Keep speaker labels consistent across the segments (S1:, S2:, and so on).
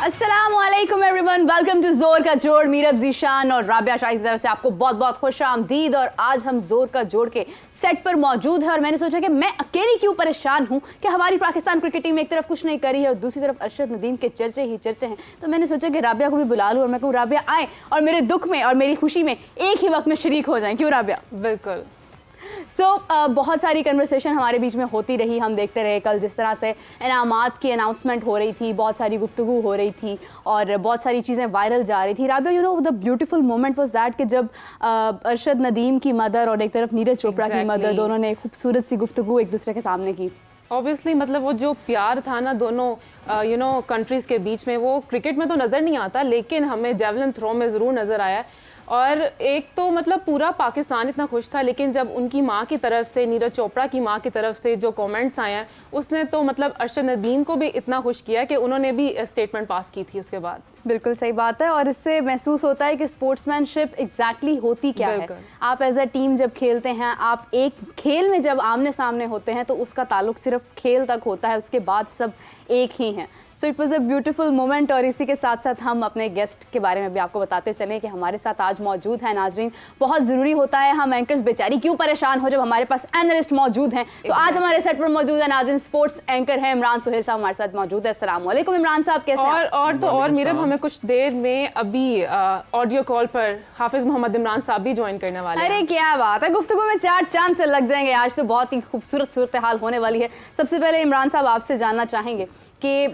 S1: अस्सलामुअलैकुम everyone, welcome to जोर का जोड़। मीरब जीशान और राबिया शाही की तरफ से आपको बहुत बहुत खुश आमदीद। और आज हम जोर का जोड़ के सेट पर मौजूद है और मैंने सोचा कि मैं अकेली क्यों परेशान हूं कि हमारी पाकिस्तान क्रिकेट टीम एक तरफ कुछ नहीं करी है और दूसरी तरफ अरशद नदीम के चर्चे ही चर्चे हैं। तो मैंने सोचा कि राबिया को भी बुला लूं और मैं कहूँ राबिया आए और मेरे दुख में और मेरी खुशी में एक ही वक्त में शरीक हो जाएं। क्यों राबिया?
S2: बिल्कुल।
S1: बहुत सारी कन्वर्सेशन हमारे बीच में होती रही। हम देखते रहे कल जिस तरह से इनामात की अनाउंसमेंट हो रही थी, बहुत सारी गुफ्तगू हो रही थी और बहुत सारी चीज़ें वायरल जा रही थी। Rabia, you know the beautiful moment was that कि जब अरशद नदीम की मदर और एक तरफ नीरज चोपड़ा की मदर, दोनों ने खूबसूरत सी गुफ्तगू एक दूसरे के सामने की।
S2: ऑब्वियसली मतलब वो जो प्यार था ना दोनों कंट्रीज़ के बीच में, वो क्रिकेट में तो नज़र नहीं आता लेकिन हमें जेवलिन थ्रो में ज़रूर नज़र आया। और एक तो मतलब पूरा पाकिस्तान इतना खुश था, लेकिन जब उनकी माँ की तरफ से, नीरज चोपड़ा की माँ की तरफ से जो कमेंट्स आए हैं, उसने तो मतलब अरशद नदीम को भी इतना खुश किया कि उन्होंने भी स्टेटमेंट पास की थी उसके बाद।
S1: बिल्कुल सही बात है और इससे महसूस होता है कि स्पोर्ट्समैनशिप एग्जैक्टली होती क्या है। आप एज अ टीम जब खेलते हैं, आप एक खेल में जब आमने सामने होते हैं तो उसका ताल्लुक सिर्फ खेल तक होता है, उसके बाद सब एक ही हैं। So it was a beautiful moment. और इसी के साथ साथ हम अपने गेस्ट के बारे में भी आपको बताते चलें कि हमारे साथ आज मौजूद है नाजरीन। बहुत ज़रूरी होता है, हम एंकर्स बेचारी क्यों परेशान हो जब हमारे पास एनालिस्ट मौजूद हैं। तो आज हमारे सेट पर मौजूद है नाज़रीन, स्पोर्ट्स एंकर हैं इमरान सुहेल साहब हमारे साथ मौजूद है। अस्सलाम वालेकुम इमरान साहब, कैसे हैं?
S2: और मीरब, हमें कुछ देर में अभी ऑडियो कॉल पर हाफिज मोहम्मद इमरान साहब भी ज्वाइन करने वाले हैं।
S1: अरे क्या बात है, गुफ्तगू में चार चांद से लग जाएंगे। आज तो बहुत ही खूबसूरत सूरत हाल होने वाली है। सबसे पहले इमरान साहब आपसे जानना चाहेंगे कि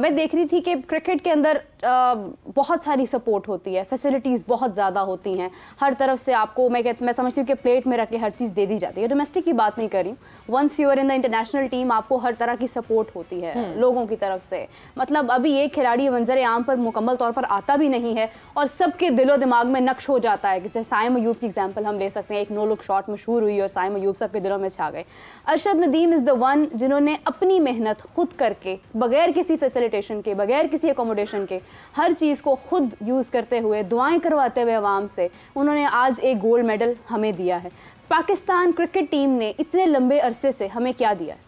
S1: मैं देख रही थी कि क्रिकेट के अंदर बहुत सारी सपोर्ट होती है, फैसिलिटीज़ बहुत ज़्यादा होती हैं हर तरफ से। आपको मैं समझती हूँ कि प्लेट में रख के हर चीज़ दे दी जाती है। डोमेस्टिक की बात नहीं कर रही हूँ, once you are in the international team आपको हर तरह की सपोर्ट होती है लोगों की तरफ से। मतलब अभी एक खिलाड़ी मंजर आम पर मुकम्मल तौर पर आता भी नहीं है और सबके दिलो दिमाग में नक्श हो जाता है। जैसे साइम अयूब की एग्जाम्पल हम ले सकते हैं, एक नो लुक शॉट मशहूर हुई और साइम अयूब सबके दिलों में छा गए। Arshad Nadeem is the one जिन्होंने अपनी मेहनत खुद करके, बगैर किसी फैसिलिटेशन के, बगैर किसी अकोमोडेशन के, हर चीज़ को खुद यूज़ करते हुए, दुआएं करवाते हुए अवाम से, उन्होंने आज एक गोल्ड मेडल हमें दिया है। पाकिस्तान क्रिकेट टीम ने इतने लंबे अरसे से हमें क्या दिया है?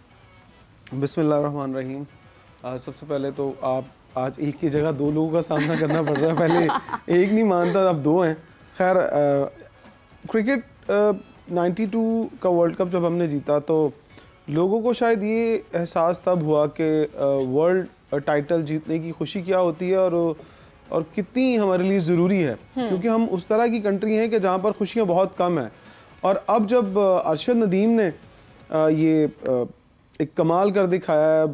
S3: बिस्मिल्लाहिर्रहमानिर्रहीम। सबसे पहले तो आप आज एक की जगह दो लोगों का सामना करना पड़ रहा है। पहले एक नहीं मानता, अब दो हैं। खैर, क्रिकेट 92 का वर्ल्ड कप जब हमने जीता तो लोगों को शायद ये एहसास तब हुआ कि वर्ल्ड टाइटल जीतने की खुशी क्या होती है और कितनी हमारे लिए ज़रूरी है, क्योंकि हम उस तरह की कंट्री हैं कि जहाँ पर खुशियाँ बहुत कम हैं। और अब जब अरशद नदीम ने ये एक कमाल कर दिखाया है,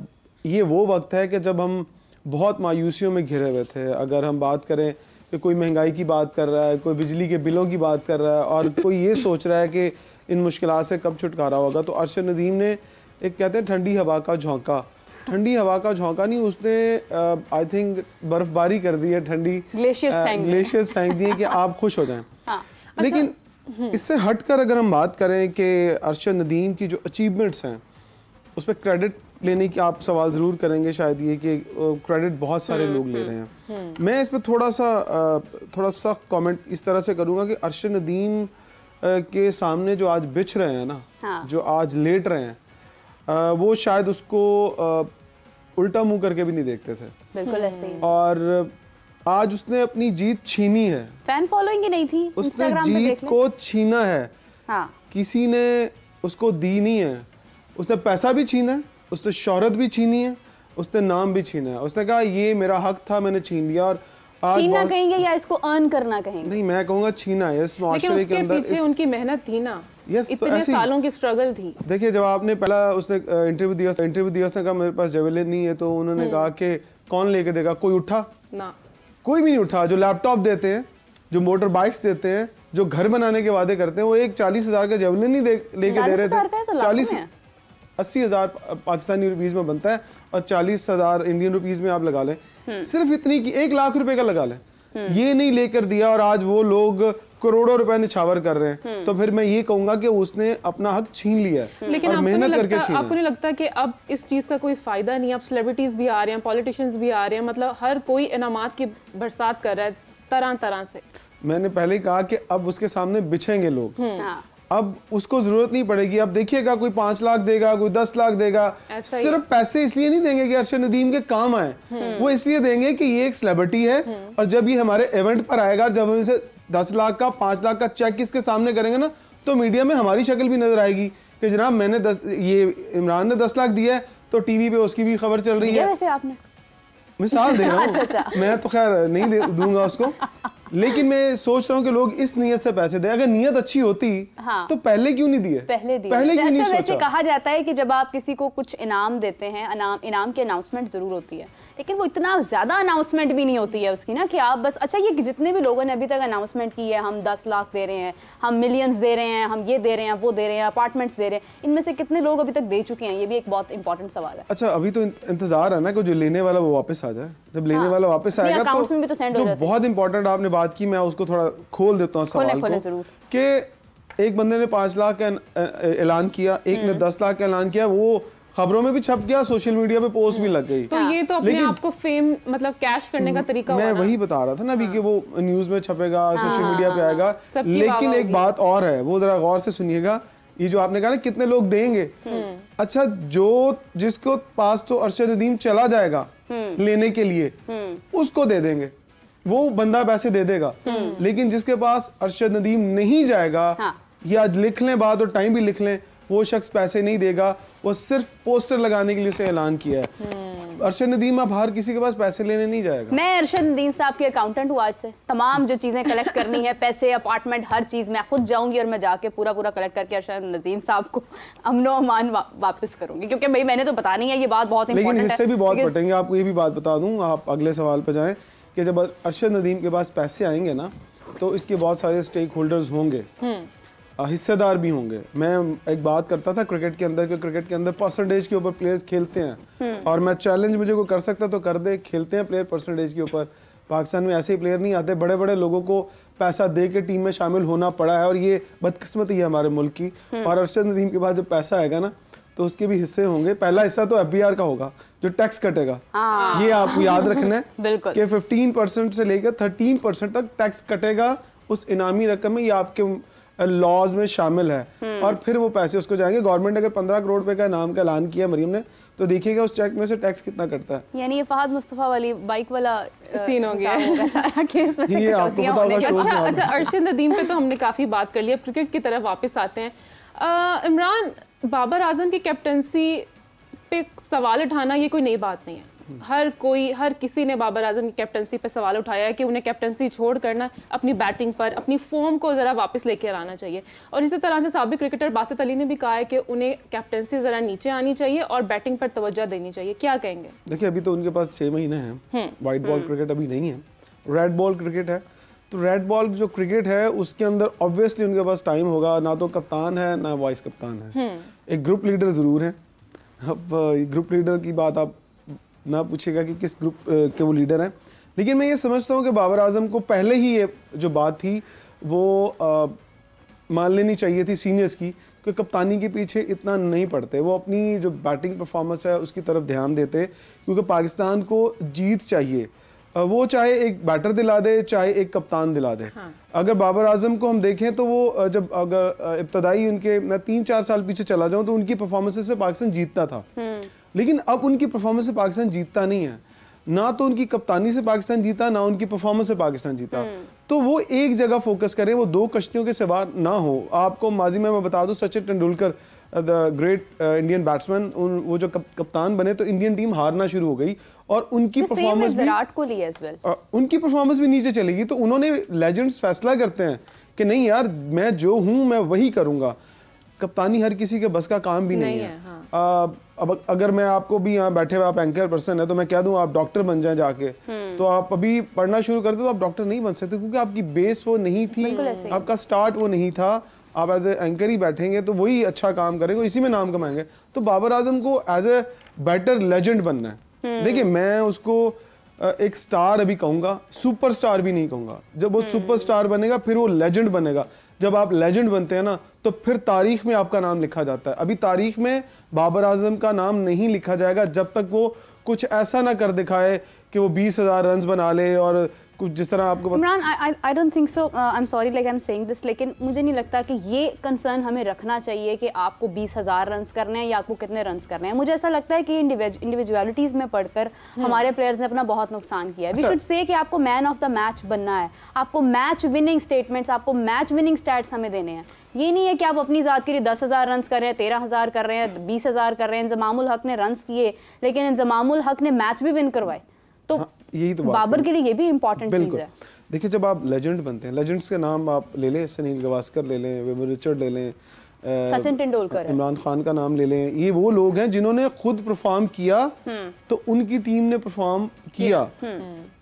S3: ये वो वक्त है कि जब हम बहुत मायूसियों में घिरे हुए थे। अगर हम बात करें कि कोई महंगाई की बात कर रहा है, कोई बिजली के बिलों की बात कर रहा है और कोई ये सोच रहा है कि इन मुश्किलात से कब छुटकारा होगा, तो अरशद नदीम ने एक कहते हैं ठंडी हवा का झोंका, ठंडी हवा का झोंका नहीं, उसने आई थिंक बर्फबारी कर दी है, ठंडी ग्लेशियर्स फेंक दिए कि आप खुश हो जाएं।
S1: हाँ।
S3: लेकिन इससे हटकर अगर हम बात करें कि अरशद नदीम की जो अचीवमेंट्स हैं उस पर क्रेडिट लेने की आप सवाल ज़रूर करेंगे शायद, ये कि क्रेडिट बहुत सारे लोग ले रहे हैं। मैं इस पर थोड़ा सा सख्त कमेंट इस तरह से करूँगा कि अरशद नदीम के सामने जो आज बिछ रहे हैं ना,
S1: हाँ।
S3: जो आज लेट रहे हैं, वो शायद उसको उल्टा मुंह करके भी नहीं देखते थे।
S1: बिल्कुल ऐसे ही।
S3: और आज उसने अपनी जीत छीनी है।
S1: फैन फॉलोइंग ही नहीं थी,
S3: उसने जीत को छीना है।
S1: हाँ।
S3: किसी ने उसको दी नहीं है। उसने पैसा भी छीना है, उसने शोहरत भी छीनी है, उसने नाम भी छीना है। उसने कहा ये मेरा हक था, मैंने छीन लिया। और
S1: छीनना कहेंगे या इसको अर्न करना कहेंगे?
S3: नहीं, मैं कहूँगा छीना है। इस माशरे के अंदर
S2: पीछे उनकी मेहनत थी ना, इतने
S3: तो
S2: सालों की स्ट्रगल थी।
S3: देखिए, जब आपने पहला उसने इंटरव्यू दिया, उसने कहा मेरे पास जेवलिन नहीं है, तो उन्होंने कहा कि कौन लेके देगा? कोई उठा
S2: ना, कोई
S3: भी नहीं उठा। जो लैपटॉप देते हैं, जो मोटर बाइक्स देते हैं, जो घर बनाने के वादे करते हैं, वो एक 40,000 का जेवलिन नहीं लेके दे रहे थे। 80,000 पाकिस्तानी रुपीस में बनता है और 40,000 इंडियन रुपीस में आप लगा लें, सिर्फ इतनी की 1 लाख रुपए का लगा लें, ये नहीं लेकर दिया। और आज वो लोग करोड़ों रुपए निछावर कर रहे हैं। तो फिर मैं ये कहूंगा कि उसने अपना हक छीन लिया है।
S2: लेकिन
S3: और मेहनत करके छीना।
S2: आपको नहीं लगता कि अब इस चीज का कोई फायदा नहीं? अब सेलिब्रिटीज भी आ रहे हैं, पॉलिटिशियंस भी आ रहे हैं, मतलब हर कोई इनामात की बरसात कर रहा है तरह तरह से।
S3: मैंने पहले ही कहा कि अब उसके सामने बिछेंगे लोग। अब उसको जरूरत नहीं पड़ेगी। अब देखिएगा कोई 5 लाख देगा, कोई 10 लाख देगा, सिर्फ पैसे इसलिए नहीं देंगे कि अरशद नदीम के काम आए, वो इसलिए देंगे कि ये एक सेलिब्रिटी है और जब ये हमारे इवेंट पर आएगा, जब हम इसे 10 लाख का 5 लाख का चेक इसके सामने करेंगे ना, तो मीडिया में हमारी शक्ल भी नजर आएगी कि जनाब मैंने ये इमरान ने 10 लाख दिया है, तो टीवी पे उसकी भी खबर चल रही है।
S1: वैसे आपने
S3: मिसाल दे रहा हूँ, मैं तो खैर नहीं दूंगा उसको, लेकिन मैं सोच रहा हूँ कि लोग इस नियत से पैसे दें। अगर नियत अच्छी होती तो पहले क्यों नहीं दिए,
S1: पहले क्यों नहीं सोचा? वैसे कहा जाता है कि जब आप किसी को कुछ इनाम देते हैं, इनाम की अनाउंसमेंट जरूर होती है, लेकिन वो इतना ज्यादा अनाउंसमेंट भी नहीं होती है उसकी ना, कि आप बस अच्छा ये जितने भी लोगों ने अभी तक अनाउंसमेंट की है, हम 10 लाख दे रहे हैं, हम मिलियंस दे रहे हैं, हम ये दे रहे हैं, वो दे रहे हैं, अपार्टमेंट्स दे रहे हैं, इनमें से कितने लोग अभी तक दे चुके हैं? ये भी एक बहुत इंपॉर्टेंट सवाल है।
S3: अच्छा, अभी तो इंतजार है ना कि जो लेने वाला वो वापस आ जाए। जब लेने वाला वापस आएगा तो जो बहुत इंपॉर्टेंट आपने बात की, मैं उसको थोड़ा खोल देता हूँ सवाल को, कि एक बंदे ने 5 लाख का ऐलान किया, एक ने 10 लाख का ऐलान किया, वो खबरों में भी छप गया, सोशल मीडिया पे पोस्ट भी लग गई।
S2: तो ये तो अपने आप को फेम मतलब कैश करने का तरीका
S3: मैं वही बता रहा था ना अभी कि वो न्यूज में छपेगा, सोशल मीडिया पे आएगा, लेकिन एक बात और है, वो जरा गौर से सुनिएगा। ये जो आपने कहा ना कितने लोग देंगे, अच्छा जिसको पास तो अरशद नदीम चला जाएगा लेने के लिए, उसको दे देंगे, वो बंदा पैसे दे देगा, लेकिन जिसके पास अरशद नदीम नहीं जाएगा, ये आज लिख लें बात और टाइम भी लिख लें, वो शख्स पैसे नहीं देगा, वो सिर्फ पोस्टर लगाने के लिए उसे ऐलान किया है। अरशद नदीम अब हर किसी के पास पैसे लेने नहीं जाएगा।
S1: मैं अरशद नदीम साहब की अकाउंटेंट हूँ, आज से तमाम जो चीजें कलेक्ट करनी है, पैसे, अपार्टमेंट, हर चीज मैं खुद जाऊंगी और मैं जाके पूरा कलेक्ट करके अरशद नदीम साहब को अमनो अमान वापस करूंगी, क्योंकि भाई मैंने तो बतानी है, ये बात बहुत इंपॉर्टेंट है।
S3: लेकिन इससे भी बहुत बटेंगे। आपको ये भी बात बता दूं, आप अगले सवाल पर जाएं, कि जब अरशद नदीम के पास पैसे आएंगे ना, तो इसके बहुत सारे स्टेक होल्डर्स होंगे, हिस्सेदार भी होंगे। मैं एक बात करता था क्रिकेट के अंदर, कि क्रिकेट के अंदर परसेंटेज के ऊपर प्लेयर्स खेलते हैं, और मैं चैलेंज मुझे कोई कर सकता तो कर दे, खेलते हैं प्लेयर परसेंटेज के ऊपर। पाकिस्तान में ऐसे ही प्लेयर नहीं आते, बड़े बड़े लोगों को पैसा दे के टीम में शामिल होना पड़ा है, और ये बदकिस्मती है हमारे मुल्क की। और अरशद नदीम के पास जब पैसा आएगा ना, तो उसके भी हिस्से होंगे। पहला हिस्सा तो FBR का होगा, जो टैक्स कटेगा, ये आपको याद रखना है कि 15% से लेकर 13% तक टैक्स कटेगा उस इनामी रकम में, ये आपके लॉज में शामिल है। और फिर वो पैसे उसको जाएंगे। गवर्नमेंट अगर 15 करोड़ रुपए का इनाम का ऐलान किया मरियम ने, तो देखिएगा उस चेक में से टैक्स कितना कटता है।
S1: यानी ये फहद मुस्तफा वाली बाइक वाला
S2: सीन हो गया
S1: सारा केस में से कटौतियां होने का।
S2: अच्छा, अरशद नदीम पे तो हमने काफी बात कर लिया, क्रिकेट की तरफ वापस आते हैं। इमरान, बाबर आजम की कैप्टनसी पे सवाल उठाना ये कोई नई बात नहीं है। हर किसी ने बाबर आजम की कैप्टनसी पे सवाल उठाया है कि उन्हें कैप्टनसी छोड़ करना, अपनी बैटिंग पर अपनी फॉर्म को ज़रा वापस लेकर आना चाहिए। और इसी तरह से साबिक क्रिकेटर बासित अली ने भी कहा है कि उन्हें कैप्टनसी ज़रा नीचे आनी चाहिए और बैटिंग पर तवज्जो देनी चाहिए। क्या कहेंगे?
S3: देखिए, अभी तो उनके पास 6 महीने हैं, वाइट बॉल क्रिकेट अभी नहीं है, रेड बॉल क्रिकेट है। तो रेड बॉल जो क्रिकेट है उसके अंदर ऑब्वियसली उनके पास टाइम होगा, ना तो कप्तान है ना वाइस कप्तान है, एक ग्रुप लीडर ज़रूर है। अब ग्रुप लीडर की बात आप ना पूछेगा कि किस ग्रुप के वो लीडर हैं, लेकिन मैं ये समझता हूँ कि बाबर आजम को पहले ही ये जो बात थी वो मान लेनी चाहिए थी सीनियर्स की, कि कप्तानी के पीछे इतना नहीं पड़ते, वो अपनी जो बैटिंग परफॉर्मेंस है उसकी तरफ ध्यान देते, क्योंकि पाकिस्तान को जीत चाहिए। वो चाहे एक बैटर दिला दे, चाहे एक कप्तान दिला दे। हाँ। अगर बाबर आजम को हम देखें तो वो जब अगर इब्तदाई उनके मैं 3-4 साल पीछे चला जाऊं तो उनकी परफॉर्मेंस से पाकिस्तान जीतता था, लेकिन अब उनकी परफॉर्मेंस से पाकिस्तान जीतता नहीं है। ना तो उनकी कप्तानी से पाकिस्तान जीता, ना उनकी परफॉर्मेंस से पाकिस्तान जीता। तो वो एक जगह फोकस करें, वो 2 कश्तियों के सवार ना हो। आपको माजी में मैं बता दूं, Sachin Tendulkar the great Indian batsman, वो जो कप्तान बने तो इंडियन टीम हारना शुरू हो गई, और उनकी परफॉर्मेंस भी
S1: विराट कोहली एज वेल,
S3: उनकी परफॉर्मेंस भी नीचे चलेगी। तो उन्होंने, लेजेंड्स फैसला करते हैं कि नहीं यार, मैं जो हूं मैं वही करूंगा। कप्तानी हर किसी के बस का काम भी नहीं है। हाँ। अब अगर मैं आपको भी यहाँ बैठे हुए आप एंकर पर्सन है तो मैं कह दूं आप डॉक्टर बन जाएं जाके, तो आप अभी पढ़ना शुरू कर दो तो आप डॉक्टर नहीं बन सकते, क्योंकि आपकी बेस वो नहीं थी, आपका स्टार्ट वो नहीं था। आप एज ए एंकर ही बैठेंगे तो वही अच्छा काम करेंगे, इसी में नाम कमाएंगे। तो बाबर आजम को एज ए बैटर लेजेंड बनना है। देखिए, मैं उसको एक स्टार अभी कहूंगा, सुपरस्टार भी नहीं कहूंगा। जब वो सुपरस्टार बनेगा फिर वो लेजेंड बनेगा। जब आप लेजेंड बनते हैं ना, तो फिर तारीख में आपका नाम लिखा जाता है। अभी तारीख में बाबर आजम का नाम नहीं लिखा जाएगा जब तक वो कुछ ऐसा ना कर दिखाए कि वो 20,000 रन बना ले और कुछ जिस तरह आपको
S1: Imran, I don't think so, I am sorry like I am saying this, लेकिन मुझे नहीं लगता कि ये कंसर्न हमें रखना चाहिए कि आपको 20,000 रन्स करने हैं या आपको कितने रन्स करने हैं। मुझे ऐसा लगता है कि इंडिविजुअलिटीज़ में पढ़कर हमारे प्लेयर्स ने अपना बहुत नुकसान किया है। वी शुड से कि आपको मैन ऑफ द मैच बनना है, आपको मैच विनिंग स्टेटमेंट्स, आपको मैच विनिंग स्टैट्स हमें देने हैं। ये नहीं है कि आप अपनी ज़ात के लिए 10,000 रन्स कर रहे हैं, 13,000 कर रहे हैं, 20,000 कर रहे हैं। इंजमामुल हक ने रन्स किए, लेकिन इंजमामुल हक ने मैच भी विन करवाए। तो
S3: यही तो
S1: बाबर के लिए ये भी इंपॉर्टेंट चीज़ है।
S3: देखिए, जब आप लेजेंड बनते हैं, लेजेंड्स के नाम आप ले लें, सुनील गावस्कर ले लें, विवियन रिचर्ड ले लें,
S1: सचिन तेंदुलकर,
S3: इमरान खान का नाम ले लें, ये वो लोग हैं जिन्होंने खुद परफॉर्म किया तो उनकी टीम ने परफॉर्म किया।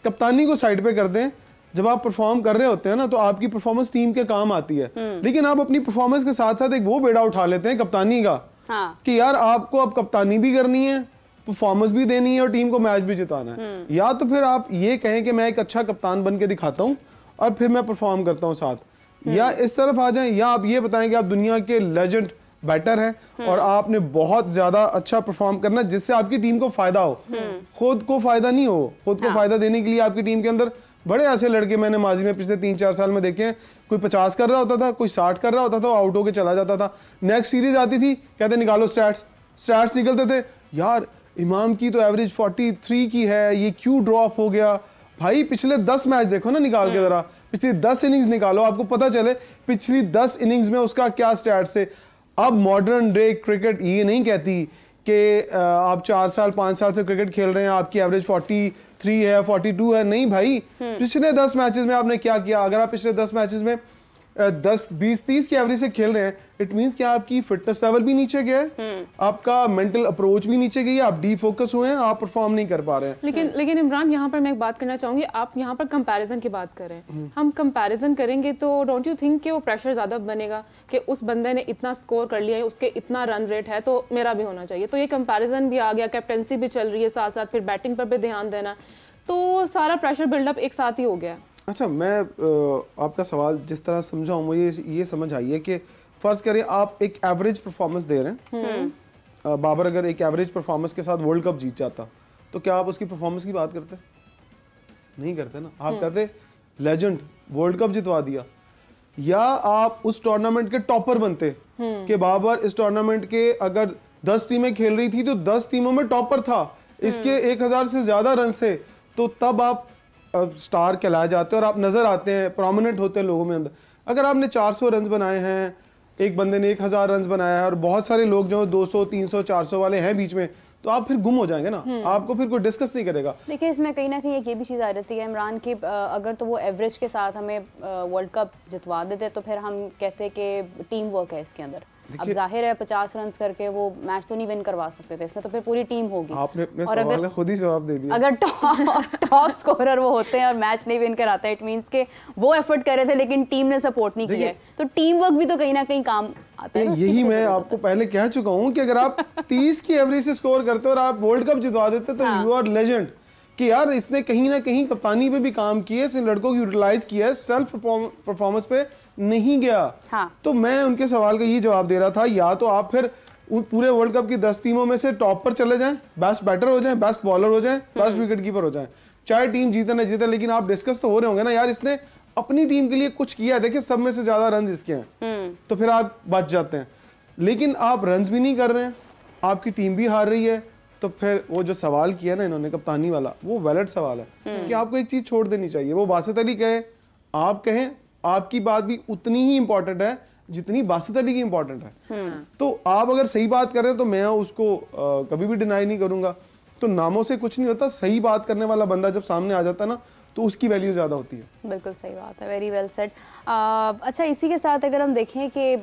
S3: कप्तानी को साइड पे कर दें, जब आप परफॉर्म कर रहे होते हैं ना तो आपकी परफॉर्मेंस टीम के काम आती है, लेकिन आप अपनी परफॉर्मेंस के साथ साथ एक वो बेड़ा उठा लेते हैं कप्तानी का, कि यार आपको अब कप्तानी भी करनी है, परफॉर्मेंस भी देनी है और टीम को मैच भी जिताना है। या तो फिर आप ये कहें कि मैं एक अच्छा कप्तान बन के दिखाता हूँ और फिर मैं परफॉर्म करता हूँ साथ, या इस तरफ आ जाएं, या आप ये बताएं कि आप दुनिया के लेजेंड बैटर हैं और आपने बहुत ज्यादा अच्छा परफॉर्म करना जिससे आपकी टीम को फायदा हो, खुद को फायदा नहीं हो। खुद को फायदा देने के लिए आपकी टीम के अंदर बड़े ऐसे लड़के मैंने माजी में पिछले 3-4 साल में देखे हैं, कोई 50 कर रहा होता था, कोई 60 कर रहा होता था, आउट होके चला जाता था। नेक्स्ट सीरीज आती थी, कहते निकालो स्टैट्स निकलते थे, यार इमाम की तो एवरेज 43 की है, ये क्यों ड्रॉप हो गया। भाई पिछले 10 मैच देखो ना निकाल के जरा, पिछली 10 इनिंग्स निकालो, आपको पता चले पिछली 10 इनिंग्स में उसका क्या स्टैट्स है। अब मॉडर्न डे क्रिकेट ये नहीं कहती कि आप 4 साल 5 साल से क्रिकेट खेल रहे हैं, आपकी एवरेज 43 है, 42 है। नहीं भाई, पिछले 10 मैचेस में आपने क्या किया। अगर आप पिछले 10 मैचेस में 10, 20, 30 की एवरेज से खेल रहे हैं, इट मींस कि आपकी फिटनेस लेवल भी नीचे गया है, आपका मेंटल अप्रोच भी नीचे गई है, आप डीफोकस हुए हैं, आप परफॉर्म नहीं कर पा रहे हैं।
S2: लेकिन इमरान, यहाँ पर मैं एक बात करना चाहूंगी। आप यहाँ पर कंपैरिजन की बात करें, हम कंपैरिजन करेंगे तो डोंट यू थिंक कि वो प्रेशर ज्यादा बनेगा कि उस बंदे ने इतना स्कोर कर लिया है, उसके इतना रन रेट है तो मेरा भी होना चाहिए। तो ये कंपैरिजन भी आ गया, कैप्टेंसी भी चल रही है साथ साथ, फिर बैटिंग पर भी ध्यान देना, तो सारा प्रेशर बिल्डअप एक साथ ही हो गया।
S3: अच्छा, मैं आपका सवाल जिस तरह समझाऊं वो ये समझ आई है कि फर्ज करें आप एक एवरेज परफॉर्मेंस दे रहे हैं, बाबर अगर एक एवरेज परफॉर्मेंस के साथ वर्ल्ड कप जीत जाता तो क्या आप उसकी परफॉर्मेंस की बात करते? नहीं करते ना। आप कहते लेजेंड वर्ल्ड कप जितवा दिया, या आप उस टूर्नामेंट के टॉपर बनते कि बाबर इस टूर्नामेंट के अगर 10 टीमें खेल रही थी तो 10 टीमों में टॉपर था, इसके 1000 से ज्यादा रन थे, तो तब आप स्टार कहलाए जाते हैं और आप नजर आते हैं, प्रोमिनेंट होते हैं लोगों में अंदर। अगर आपने 400 रन बनाए हैं, एक बंदे ने 1000 रन बनाया है और बहुत सारे लोग जो 200, 300, 400 वाले हैं बीच में, तो आप फिर गुम हो जाएंगे ना, आपको फिर कोई डिस्कस नहीं करेगा।
S1: देखिए, इसमें कहीं ना कहीं एक ये भी चीज़ आ जाती है इमरान की, अगर तो वो एवरेज के साथ हमें वर्ल्ड कप जितवा देते तो फिर हम कहते कि टीम वर्क है इसके अंदर। अब जाहिर है 50 रन करके वो मैच तो नहीं विन करवा सकते थे, इसमें तो फिर पूरी टीम होगी।
S3: आपने अपने सवाल का खुद ही जवाब दे दिया।
S1: अगर टॉप स्कोरर वो होते हैं और मैच नहीं विन कराते, इट मींस के वो एफर्ट कर रहे थे लेकिन टीम ने सपोर्ट नहीं किया है, तो टीम वर्क भी तो कहीं ना कहीं काम आता है।
S3: यही मैं आपको पहले कह चुका हूँ कि अगर आप 30 की एवरेज से स्कोर करते और आप वर्ल्ड कप जितवा देते तो यू आर लेजेंड, कि यार इसने कहीं ना कहीं कप्तानी पे भी काम किया, इस लड़कों को यूटिलाइज किया है, सेल्फ परफॉर्मेंस पे नहीं गया। तो मैं उनके सवाल का ये जवाब दे रहा था, या तो आप फिर पूरे वर्ल्ड कप की 10 टीमों में से टॉप पर चले जाएं, बेस्ट बैटर हो जाएं, बेस्ट बॉलर हो जाएं, बेस्ट विकेट कीपर हो जाएं, चाहे टीम जीते ना जीते, लेकिन आप डिस्कस तो हो रहे होंगे ना, यार इसने अपनी टीम के लिए कुछ किया। देखिए, सब में से ज्यादा रन इसके हैं, तो फिर आप बच जाते हैं। लेकिन आप रन भी नहीं कर रहे हैं, आपकी टीम भी हार रही है, तो फिर वो जो सवाल किया ना इन्होंने कप्तानी वाला, वो वैलिड सवाल है कि आपको एक चीज छोड़ देनी चाहिए। वो बासित अली कहे, आप कहें, आपकी बात भी उतनी ही इंपॉर्टेंट है जितनी बासित अली की इंपॉर्टेंट है। तो आप अगर सही बात कर रहे हैं तो मैं उसको कभी भी डिनाई नहीं करूंगा। तो नामों से कुछ नहीं होता, सही बात करने वाला बंदा जब सामने आ जाता है ना तो उसकी वैल्यू ज्यादा होती है।
S1: बिल्कुल सही बात है, वेरी वेल सेड। अच्छा, इसी के साथ अगर हम देखें कि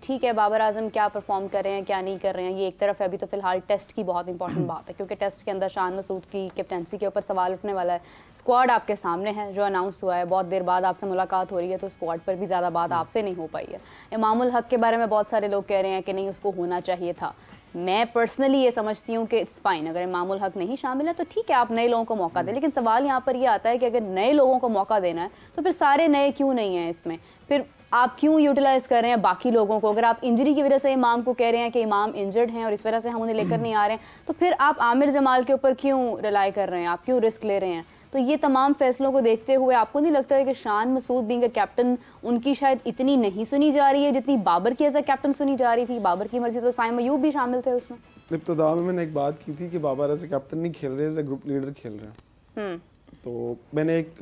S1: ठीक है बाबर आजम क्या परफॉर्म कर रहे हैं क्या नहीं कर रहे हैं, ये एक तरफ है। अभी तो फिलहाल टेस्ट की बहुत इंपॉर्टेंट बात है, क्योंकि टेस्ट के अंदर शान मसूद की कैप्टेंसी के ऊपर सवाल उठने वाला है। स्क्वाड आपके सामने है जो अनाउंस हुआ है, बहुत देर बाद आपसे मुलाकात हो रही है, तो स्क्वाड पर भी ज़्यादा बात आपसे नहीं हो पाई है। इमामुल हक के बारे में बहुत सारे लोग कह रहे हैं कि नहीं, उसको होना चाहिए था। मैं पर्सनली ये समझती हूँ कि इट्स फाइन, अगर इमामुल हक नहीं शामिल है तो ठीक है, आप नए लोगों को मौका दें। लेकिन सवाल यहाँ पर ये आता है कि अगर नए लोगों को मौका देना है तो फिर सारे नए क्यों नहीं हैं इसमें, फिर आप क्यों यूटिलाइज कर रहे हैं बाकी लोगों को? अगर आप इंजरी की वजह से इमाम को कह रहे हैं कि इमाम इंजर्ड हैं और इस वजह से हम उन्हें लेकर नहीं आ रहे हैं, तो फिर आप आमिर जमाल के ऊपर क्यों रिलाई कर रहे हैं, आप क्यों रिस्क ले रहे हैं? तो ये तमाम फैसलों को देखते हुए आपको नहीं लगता है कि Shan Masood being a captain उनकी शायद इतनी नहीं सुनी जा रही है जितनी बाबर की एज अ कैप्टन सुनी जा रही थी? बाबर की मर्जी तो साइम अयूब भी शामिल थे उसमें।
S3: इब्तिदा में मैंने एक बात की थी कि बाबर एज ए कैप्टन नहीं खेल रहे, एज ए ग्रुप लीडर खेल रहे हैं। तो मैंने एक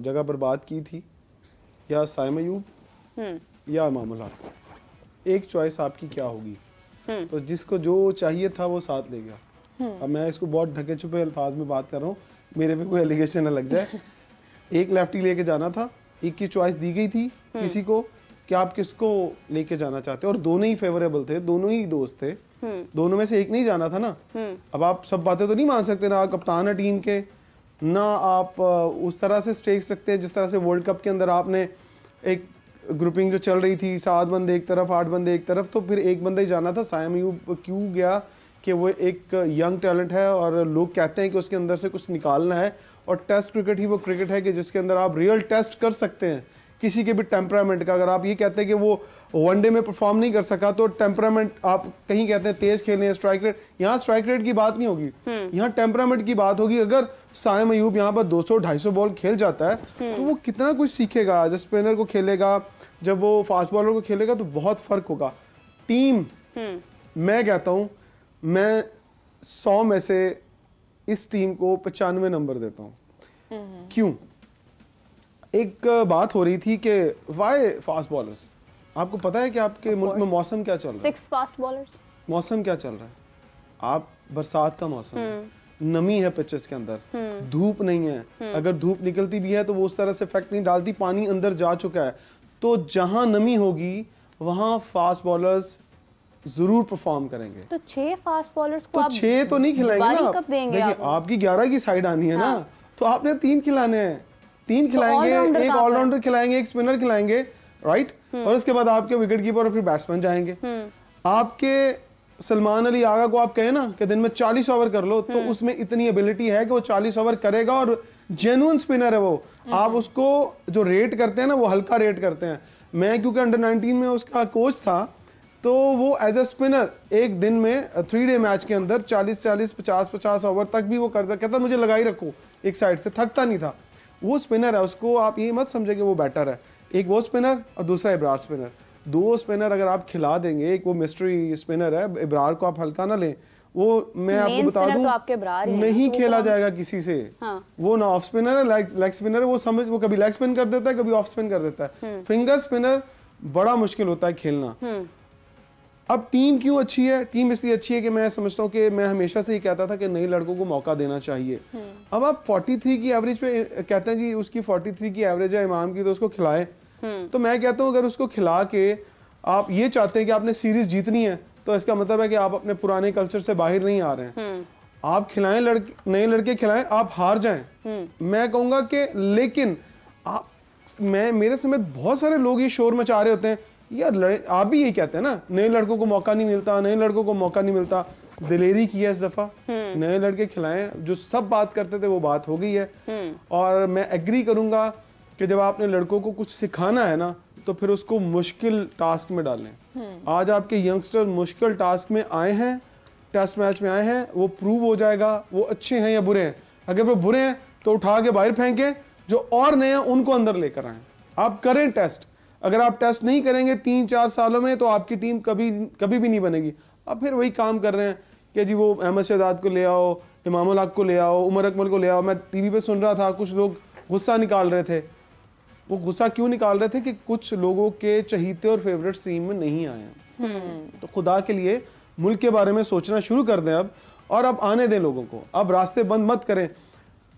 S3: जगह पर बात की थी, या साइम अयूब या इमाम उल हक, एक चॉइस आपकी क्या होगी? तो जिसको जो चाहिए था वो साथ ले गया। अब मैं इसको बहुत ढके छुपे अल्फाज में बात कर रहा हूँ, मेरे पे कोई एलिगेशन न लग जाए। एक लेफ्टी लेके जाना था, एक की चॉइस दी गई थी किसी को कि आप किसको लेके जाना चाहते हो, और दोनों ही फेवरेबल थे, दोनों ही दोस्त थे, दोनों में से एक नहीं जाना था ना। अब आप सब बातें तो नहीं मान सकते ना, आप कप्तान है टीम के, ना आप उस तरह से स्टेक्स रखते हैं जिस तरह से वर्ल्ड कप के अंदर आपने एक ग्रुपिंग जो चल रही थी, 7 बंदे एक तरफ 8 बंदे एक तरफ, तो फिर एक बंदा ही जाना था। साइम अयूब क्यों गया कि वो एक यंग टैलेंट है और लोग कहते हैं कि उसके अंदर से कुछ निकालना है, और टेस्ट क्रिकेट ही वो क्रिकेट है कि जिसके अंदर आप रियल टेस्ट कर सकते हैं किसी के भी टेम्परामेंट का। अगर आप ये कहते हैं कि वो वनडे में परफॉर्म नहीं कर सका, तो टेम्परामेंट आप कहीं कहते हैं तेज खेलने, स्ट्राइक रेट, यहाँ स्ट्राइक रेट की बात नहीं होगी, यहाँ टेम्परामेंट की बात होगी। अगर साइम अयूब यहाँ पर 200-250 बॉल खेल जाता है तो वो कितना कुछ सीखेगा, जब स्पिनर को खेलेगा, जब वो फास्ट बॉलर को खेलेगा, तो बहुत फर्क होगा। टीम मैं कहता हूँ, मैं 100 में से इस टीम को 95 नंबर देता हूँ। क्यों? एक बात हो रही थी कि वाई फास्ट बॉलर्स, आपको पता है कि आपके मुल्क में मौसम क्या चल रहा है?
S1: 6 फास्ट बॉलर्स।
S3: मौसम क्या चल रहा है? आप बरसात का मौसम है, नमी है पिचेस के अंदर, धूप नहीं है। अगर धूप निकलती भी है तो वो उस तरह से इफेक्ट नहीं डालती, पानी अंदर जा चुका है। तो जहां नमी होगी वहां फास्ट बॉलर्स जरूर परफॉर्म करेंगे।
S1: तो 6 फास्ट बॉलर्स को
S3: तो
S1: आप
S3: 6 तो नहीं खिलाएंगे ना,
S1: कब देंगे?
S3: देखिए आपकी 11 की साइड आनी है ना, तो आपने 3 खिलाने हैं, 3 खिलाएंगे, एक ऑलराउंडर खिलाएंगे, एक स्पिनर खिलाएंगे, राइट? और उसके बाद आपके विकेट कीपर और फिर बैट्समैन जाएंगे। आपके सलमान अली आगा को आप कहें ना कि दिन में 40 ओवर कर लो, तो उसमें इतनी एबिलिटी है कि वो 40 ओवर करेगा, और जेन्युइन स्पिनर है वो। आप उसको जो रेट करते हैं ना, वो हल्का रेट करते हैं। मैं क्योंकि अंडर 19 में उसका कोच था, तो वो एज अ स्पिनर एक दिन में 3 डे मैच के अंदर 40-40, 50-50 ओवर तक भी वो करता, कहता मुझे लगा ही रखो एक साइड से, थकता नहीं था। वो स्पिनर है, उसको आप ये मत समझे कि वो बैटर है। एक वो स्पिनर और दूसरा इब्रार स्पिनर, 2 स्पिनर अगर आप खिला देंगे, एक वो मिस्ट्री स्पिनर है, इब्रार को आप हल्का ना लें, वो मैं आपको बता दूं,
S1: तो आपके इब्रार ही
S3: नहीं खेला जाएगा किसी से। वो ना ऑफ स्पिनर है, लेग स्पिनर है, वो कभी लेग स्पिन कर देता है, कभी ऑफ स्पिन कर देता है। फिंगर स्पिनर बड़ा मुश्किल होता है खेलना। अब टीम क्यों अच्छी है? टीम इसलिए अच्छी है कि मैं समझता हूँ कि मैं हमेशा से ही कहता था कि नए लड़कों को मौका देना चाहिए। अब आप 43 की एवरेज पे कहते हैं जी उसकी 43 की एवरेज है इमाम की, तो उसको खिलाएं। तो मैं कहता हूँ अगर उसको खिला के आप ये चाहते हैं कि आपने सीरीज जीतनी है, तो इसका मतलब है कि आप अपने पुराने कल्चर से बाहर नहीं आ रहे हैं। आप खिलाएं, नए लड़के खिलाएं, आप हार जाएं। मैं कहूँगा कि लेकिन मेरे समेत बहुत सारे लोग ये शोर मचा रहे होते हैं, यार आप भी यही कहते हैं ना, नए लड़कों को मौका नहीं मिलता, नए लड़कों को मौका नहीं मिलता। दिलेरी की है इस दफा, नए लड़के खिलाएं। जो सब बात करते थे वो बात हो गई है। और मैं एग्री करूंगा कि जब आपने लड़कों को कुछ सिखाना है ना, तो फिर उसको मुश्किल टास्क में डालें। आज आपके यंगस्टर मुश्किल टास्क में आए हैं, टेस्ट मैच में आए हैं, वो प्रूव हो जाएगा वो अच्छे हैं या बुरे हैं। अगर वो बुरे हैं तो उठा के बाहर फेंकें, जो और नए हैं उनको अंदर लेकर आए। आप करें टेस्ट। अगर आप टेस्ट नहीं करेंगे 3-4 सालों में, तो आपकी टीम कभी भी नहीं बनेगी। अब फिर वही काम कर रहे हैं कि जी वो अहमद शहजाद को ले आओ, इमाम उल हक को ले आओ, उमर अकमल को ले आओ। मैं टीवी पे सुन रहा था, कुछ लोग गुस्सा निकाल रहे थे। वो गुस्सा क्यों निकाल रहे थे कि कुछ लोगों के चहीते और फेवरेट टीम में नहीं आए हैं। तो खुदा के लिए मुल्क के बारे में सोचना शुरू कर दें अब, और अब आने दें लोगों को। अब रास्ते बंद मत करें।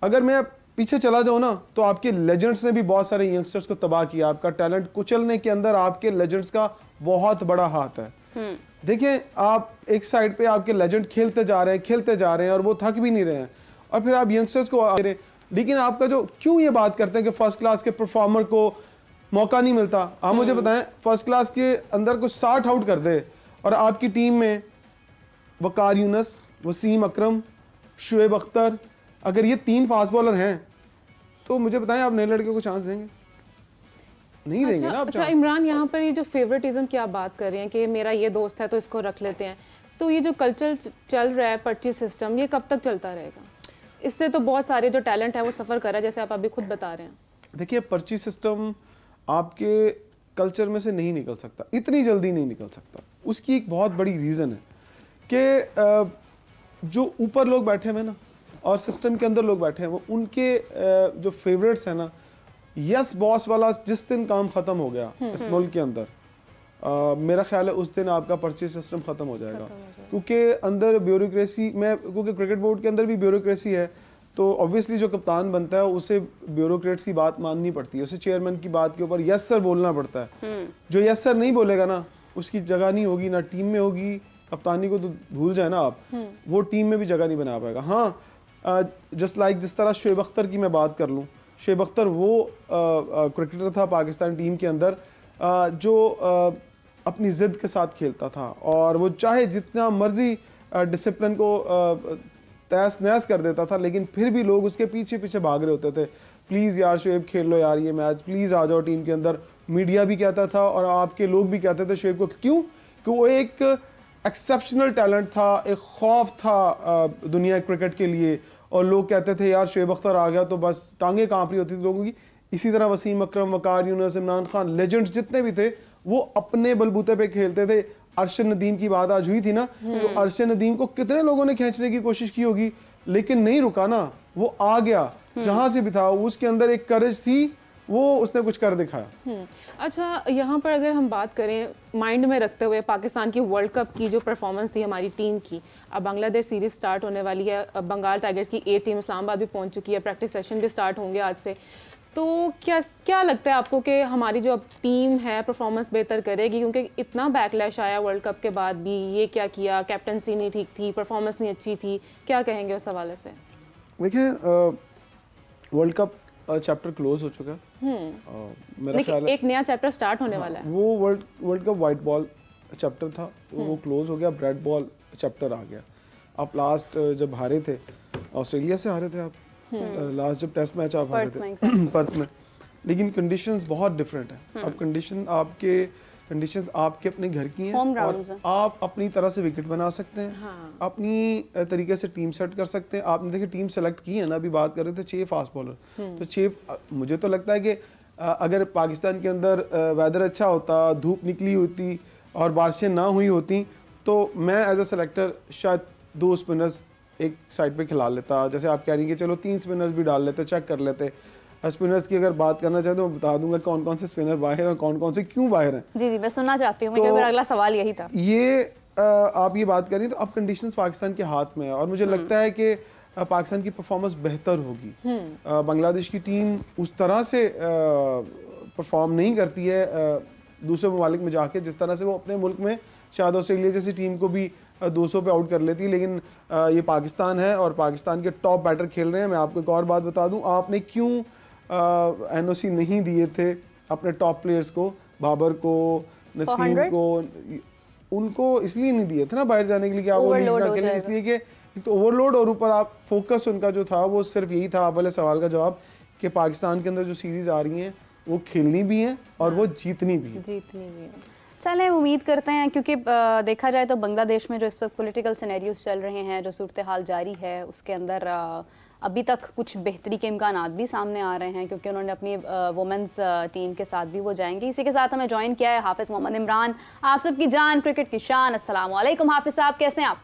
S3: अगर मैं पीछे चला जाऊं ना, तो आपके लेजेंड्स ने भी बहुत सारे यंगस्टर्स को तबाह किया। आपका टैलेंट कुचलने के अंदर आपके लेजेंड्स का बहुत बड़ा हाथ है। देखिए, आप एक साइड पे आपके लेजेंड खेलते जा रहे हैं और वो थक भी नहीं रहे हैं, और फिर आप यंगस्टर्स को आ रहे हैं। लेकिन आपका जो क्यों ये बात करते हैं कि फर्स्ट क्लास के परफॉर्मर को मौका नहीं मिलता, आप मुझे बताएं, फर्स्ट क्लास के अंदर को 60 आउट कर दे और आपकी टीम में वकार यूनस, वसीम अकरम, शुएब अख्तर, अगर ये 3 फास्ट बॉलर हैं, तो मुझे बताएं आप नए लड़के को चांस देंगे? नहीं देंगे ना आप।
S2: अच्छा इमरान, यहाँ पर ये जो फेवरेटिज्म की आप बात कर रहे हैं कि मेरा ये दोस्त है तो इसको रख लेते हैं, तो ये जो कल्चर चल रहा है, पर्ची सिस्टम, ये कब तक चलता रहेगा? इससे तो बहुत सारे जो टैलेंट है वो सफ़र कर रहा है, जैसे आप अभी खुद बता रहे हैं।
S3: देखिए पर्ची सिस्टम आपके कल्चर में से नहीं निकल सकता, इतनी जल्दी नहीं निकल सकता। उसकी एक बहुत बड़ी रीज़न है कि जो ऊपर लोग बैठे हुए ना और सिस्टम के अंदर लोग बैठे हैं, वो उनके जो फेवरेट्स हैं ना, यस बॉस वाला जिस दिन काम ख़त्म हो गया इस मुल्क के अंदर, मेरा ख्याल है उस दिन आपका पर्ची सिस्टम ख़त्म हो जाएगा। क्योंकि अंदर ब्यूरोक्रेसी में, क्योंकि क्रिकेट बोर्ड के अंदर भी ब्यूरोक्रेसी है, तो ऑब्वियसली जो कप्तान बनता है उसे ब्यूरोक्रेट्स की बात माननी पड़ती है, उसे चेयरमैन की बात के ऊपर यस सर बोलना पड़ता है। जो यस सर नहीं बोलेगा ना, उसकी जगह नहीं होगी, ना टीम में होगी। कप्तानी को तो भूल जाए ना आप, वो टीम में भी जगह नहीं बना पाएगा। हाँ, जस्ट लाइक जिस तरह शोएब अख्तर की मैं बात कर लूँ, शोएब अख्तर वो क्रिकेटर था पाकिस्तान टीम के अंदर जो अपनी ज़िद के साथ खेलता था, और वो चाहे जितना मर्जी डिसिप्लिन को तहस नहस कर देता था, लेकिन फिर भी लोग उसके पीछे पीछे भाग रहे होते थे, प्लीज़ यार शोएब खेल लो यार ये मैच, प्लीज़ आ जाओ टीम के अंदर। मीडिया भी कहता था और आपके लोग भी कहते थे शोएब को, क्यों कि वो एक एक्सेप्शनल टैलेंट था, एक खौफ था दुनिया क्रिकेट के लिए, और लोग कहते थे यार शोएब अख्तर आ गया तो बस टांगे कांप रही होती थी लोगों की। इसी तरह वसीम अकरम, वकार यूनुस, इमरान खान, लेजेंड्स जितने भी थे, वो अपने बलबूते पे खेलते थे। अरशद नदीम की बात आज हुई थी ना, तो अरशद नदीम को कितने लोगों ने खींचने की कोशिश की होगी, लेकिन नहीं रुका ना, वो आ गया जहां से भी था। उसके अंदर एक करेज थी, वो उसने कुछ कर दिखाया।
S2: अच्छा, यहाँ पर अगर हम बात करें माइंड में रखते हुए पाकिस्तान की वर्ल्ड कप की जो परफॉर्मेंस थी हमारी टीम की, अब बांग्लादेश सीरीज स्टार्ट होने वाली है, अब बंगाल टाइगर्स की ए टीम इस्लामाबाद भी पहुँच चुकी है, प्रैक्टिस सेशन भी स्टार्ट होंगे आज से। तो क्या लगता है आपको कि हमारी जो अब टीम है परफॉर्मेंस बेहतर करेगी? क्योंकि इतना बैकलैश आया वर्ल्ड कप के बाद भी, ये क्या किया, कैप्टनसी नहीं ठीक थी, परफॉर्मेंस नहीं अच्छी थी, क्या कहेंगे उस हवाले से?
S3: देखिए वर्ल्ड कप चैप्टर क्लोज हो चुका है, मेरा ख्याल है
S2: एक नया चैप्टर स्टार्ट होने वाला है।
S3: वो world cup white ball chapter था, वो क्लोज हो गया, रेड बॉल चैप्टर आ गया। आप लास्ट जब हारे थे, ऑस्ट्रेलिया से हारे थे आप, लास्ट जब टेस्ट मैच आप हारे थे पर्थ में, लेकिन कंडीशंस बहुत डिफरेंट है। अब कंडीशंस आपके अपने घर की हैं, और आप अपनी तरह से विकेट बना सकते हैं, अपनी तरीके से टीम सेट कर सकते हैं। आपने देखिए टीम सेलेक्ट की है ना, अभी बात कर रहे थे 6 फास्ट बॉलर, तो 6, मुझे तो लगता है कि अगर पाकिस्तान के अंदर वेदर अच्छा होता, धूप निकली होती और बारिशें ना हुई होती, तो मैं एज अ सेलेक्टर शायद 2 स्पिनर्स एक साइड पे खिला लेता। जैसे आप कह रही हैं कि चलो 3 स्पिनर्स भी डाल लेते, चेक कर लेते। स्पिनर्स की अगर बात करना चाहते तो मैं बता दूंगा कौन कौन से स्पिनर बाहर हैं और कौन कौन से क्यों बाहर हैं।
S1: जी जी, मैं सुनना चाहती हूँ, तो मेरा अगला सवाल यही था।
S3: ये आप ये बात करें तो अब कंडीशंस पाकिस्तान के हाथ में है, और मुझे लगता है कि पाकिस्तान की परफॉर्मेंस बेहतर होगी। बांग्लादेश की टीम उस तरह से परफॉर्म नहीं करती है दूसरे ममालिक में जाके, जिस तरह से वो अपने मुल्क में शायद ऑस्ट्रेलिया जैसी टीम को भी 200 पे आउट कर लेती है। लेकिन ये पाकिस्तान है और पाकिस्तान के टॉप बैटर खेल रहे हैं। मैं आपको एक और बात बता दूं, आपने क्यों एनओसी नहीं दिए थे अपने टॉप प्लेयर्स को, बाबर को, नसीम को, उनको इसलिए नहीं दिए थे ना बाहर जाने के लिए कि आप वो लीज ना खेलें, इसलिए कि एक तो ओवरलोड, और ऊपर आप फोकस उनका जो था वो सिर्फ यही था, आप वाले सवाल का जवाब, कि पाकिस्तान के अंदर जो सीरीज आ रही हैं वो खेलनी भी हैं और वो जीतनी भी है।
S1: चलें, उम्मीद करते हैं, क्योंकि देखा जाए तो बांग्लादेश में जो इस वक्त पॉलिटिकल सिनेरियोज चल रहे हैं, जो सूरत हाल जारी है, उसके अंदर अभी तक कुछ बेहतरी के इम्कानात भी सामने आ रहे हैं, क्योंकि उन्होंने अपनी वुमेंस टीम के साथ भी वो जाएंगे। इसी के साथ हमें ज्वाइन किया है हाफिज़ मोहम्मद इमरान, आप सबकी जान, क्रिकेट की शान। अस्सलाम वालेकुम हाफिज़ साहब, कैसे हैं आप?